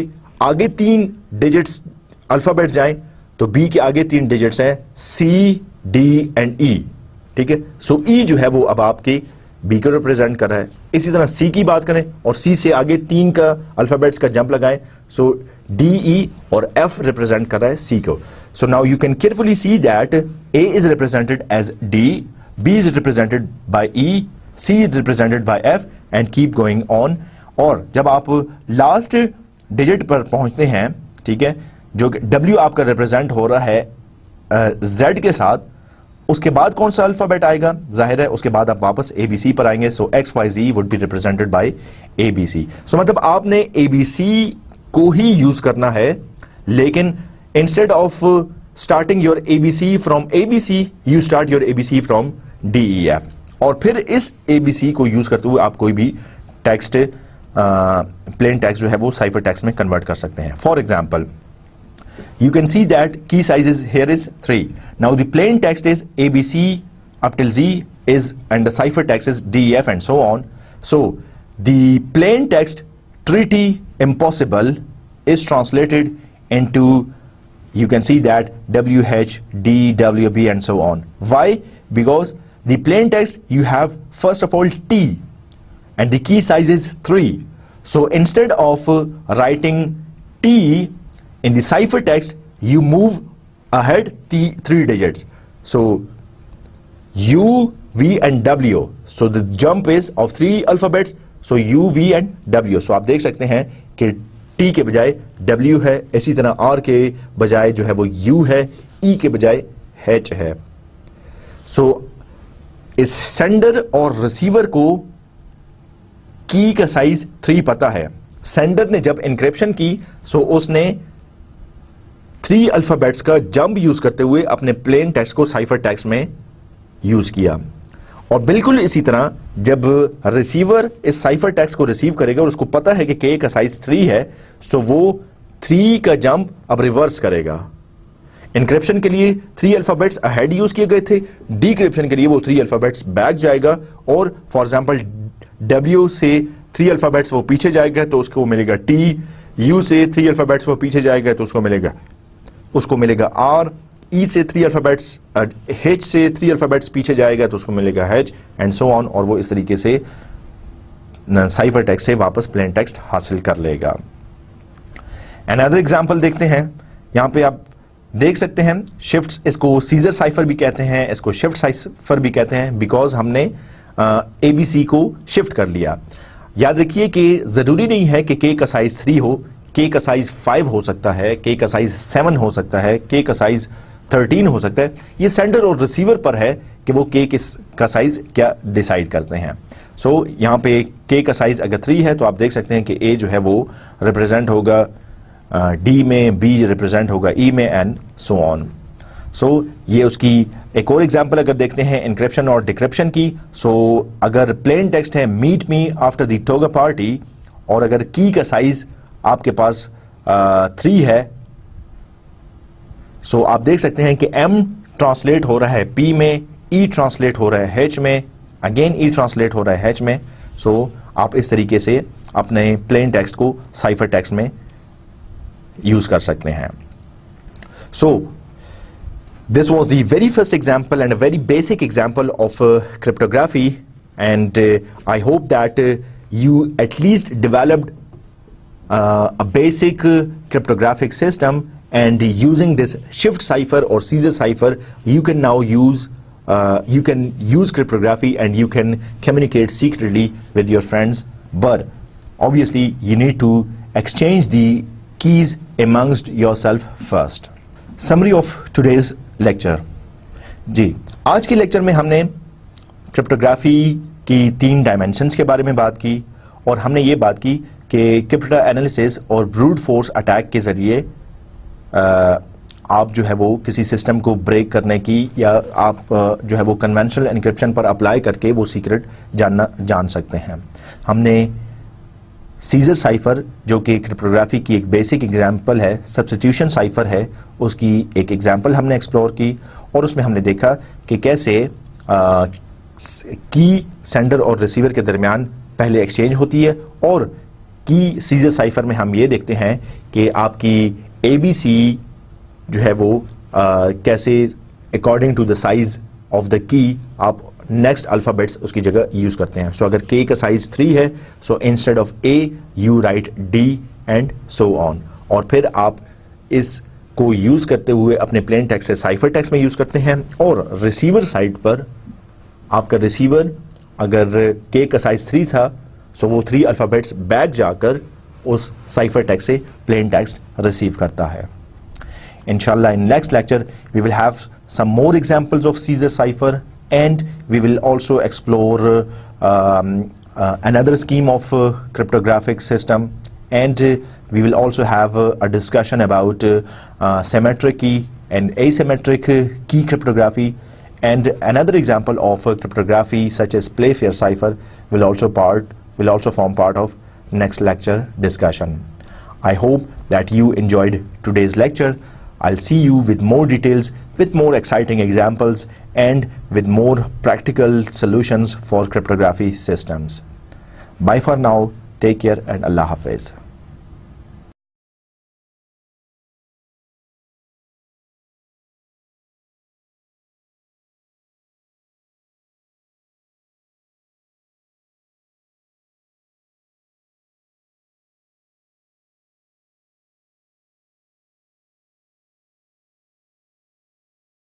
आगे 3 डिजिट्स अल्फाबेट्स जाएं तो B के आगे 3 डिजिट्स हैं C, D एंड E, ठीक है। सो E जो है वो अब आपके B को रिप्रेजेंट कर रहा है। इसी तरह C की बात करें और C से आगे 3 का अल्फाबेट्स का जंप लगाएं, सो D, E और F रिप्रेजेंट कर रहा है C को। So now you can carefully see that A is represented as D, B is represented by E, C is represented by F and keep going on. और जब आप last digit पर पहुंचते हैं, ठीक है, जो W आपका रिप्रेजेंट हो रहा है Z के साथ, उसके बाद कौन सा अल्फाबेट आएगा? जाहिर है उसके बाद आप वापस ABC पर आएंगे। सो XYZ would be represented by ABC। सो मतलब आपने ABC को ही यूज करना है, लेकिन instead of starting your ABC from ABC, you start your ABC from DEF और फिर इस ABC को यूज करते हुए आप कोई भी टेक्स्ट, प्लेन टेक्स्ट जो है वो साइफर टेक्स्ट में कन्वर्ट कर सकते हैं। For example, you can see that key size is here is 3. Now the plain text is ABC up till Z is, and the cipher text is DEF and so on. So the plain text treaty impossible is translated into, you can see that WH, D, WB and so on. Why? Because the plain text you have first of all T and the key size is 3. So instead of writing T in the cipher text, you move ahead 3 digits. So U, V and W. So the jump is of 3 alphabets. So U, V and W. So आप देख सकते हैं कि T के बजाय W है, इसी तरह R के बजाय जो है वो U है, E के बजाय H है। So इस सेंडर और रिसीवर को की का साइज 3 पता है। सेंडर ने जब एन्क्रिप्शन की, सो उसने 3 अल्फाबेट्स का जंप यूज करते हुए अपने प्लेन टेक्स्ट को साइफर टेक्स्ट में यूज किया। और बिल्कुल इसी तरह जब रिसीवर इस साइफर टेक्स्ट को रिसीव करेगा और उसको पता है कि K का साइज 3 है, सो वो 3 का जंप अब रिवर्स करेगा। एन्क्रिप्शन के लिए 3 अल्फाबेट्स अहेड यूज किए गए थे, डिक्रिप्शन के लिए वो 3 अल्फाबेट्स बैक जाएगा और फॉर एग्जांपल W से 3 अल्फाबेट्स वो पीछे जाएगा तो उसको मिलेगा T, U से 3 अल्फाबेट्स वो पीछे जाएगा तो उसको मिलेगा R, E से 3 अल्फाबेट्स, H से 3 अल्फाबेट्स पीछे जाएगा तो उसको मिलेगा H एंड सो ऑन, और वो इस तरीके से साइफर टेक्स्ट से वापस प्लेन टेक्स्ट हासिल कर लेगा। अनदर एग्जांपल देखते हैं। यहां पे आप देख सकते हैं शिफ्ट, इसको सीजर साइफर भी कहते हैं, इसको शिफ्ट साइफर भी कहते हैं, बिकॉज हमने ABC को शिफ्ट कर लिया। याद रखिए कि जरूरी नहीं है कि K का साइज 3 हो, K का साइज 5 हो सकता है, K का साइज 7 हो सकता है, K का साइज 13 हो सकता है। ये सेंडर और रिसीवर पर है कि वो K का साइज क्या डिसाइड करते हैं। सो यहाँ पे K का साइज अगर 3 है तो आप देख सकते हैं कि A जो है वो रिप्रेजेंट होगा D में, B रिप्रेजेंट होगा E में एंड सो ऑन। सो ये उसकी एक और एग्जांपल अगर देखते हैं एन्क्रिप्शन और डिक्रिप्शन की। सो अगर प्लेन टेक्स्ट है meet me after the toga party और अगर की का साइज आपके पास 3 है, सो आप देख सकते हैं कि M ट्रांसलेट हो रहा है P में, E ट्रांसलेट हो रहा है H में, अगेन E ट्रांसलेट हो रहा है H में। सो आप इस तरीके से अपने प्लेन टेक्स्ट को साइफर टेक्स्ट में यूज कर सकते हैं। सो this was the very first example and a very basic example of cryptography, and I hope that you at least developed a basic cryptographic system, and using this shift cipher or Caesar cipher, you can now use cryptography and you can communicate secretly with your friends. But obviously you need to exchange the keys amongst yourself first. Summary of today's lecture. जी, आज के lecture में हमने cryptography की 3 dimensions के बारे में बात की और हमने ये बात की कि क्रिप्टो एनालिसिस और ब्रूट फोर्स अटैक के ज़रिए आप जो है वो किसी सिस्टम को ब्रेक करने की या आप जो है वो कन्वेंशनल एन्क्रिप्शन पर अप्लाई करके वो सीक्रेट जान सकते हैं. हमने सीजर साइफर जो कि क्रिप्टोग्राफी की एक बेसिक एग्जांपल है, सब्स्टिट्यूशन साइफर है, उसकी एक एग्जांपल हमने एक्सप्लोर की और उसमें हमने देखा कि कैसे की सेंडर और रिसीवर के दरमियान पहले एक्सचेंज होती है और की सीजर साइफर में हम ये देखते हैं कि आपकी ABC जो है वो कैसे according to the size of the key आप नेक्स्ट अल्फ़ाबेट्स उसकी जगह यूज़ करते हैं. सो अगर K का साइज 3 है, so instead of A you right D and so on. और फिर आप इस को यूज़ करते हुए अपने प्लेन टेक्स्ट से साइफर टेक्स्ट में यूज़ करते हैं. और रिसीवर साइड पर आपका रिसीवर अगर K का साइज 3 था, सो वो 3 अल्फ़ाबेट्स बैक जाकर उस साइफर टेक्स्ट से प्लेन टेक्स्ट रिसीव करता है. Inshallah, in next lecture we will have some more examples of Caesar cipher, and we will also explore another scheme of cryptographic system, and we will also have a discussion about symmetric key and asymmetric key cryptography, and another example of cryptography such as Playfair cipher will also form part of next lecture discussion. I hope that you enjoyed today's lecture. I'll see you with more details, with more exciting examples, and with more practical solutions for cryptography systems. Bye for now. Take care and Allah Hafiz.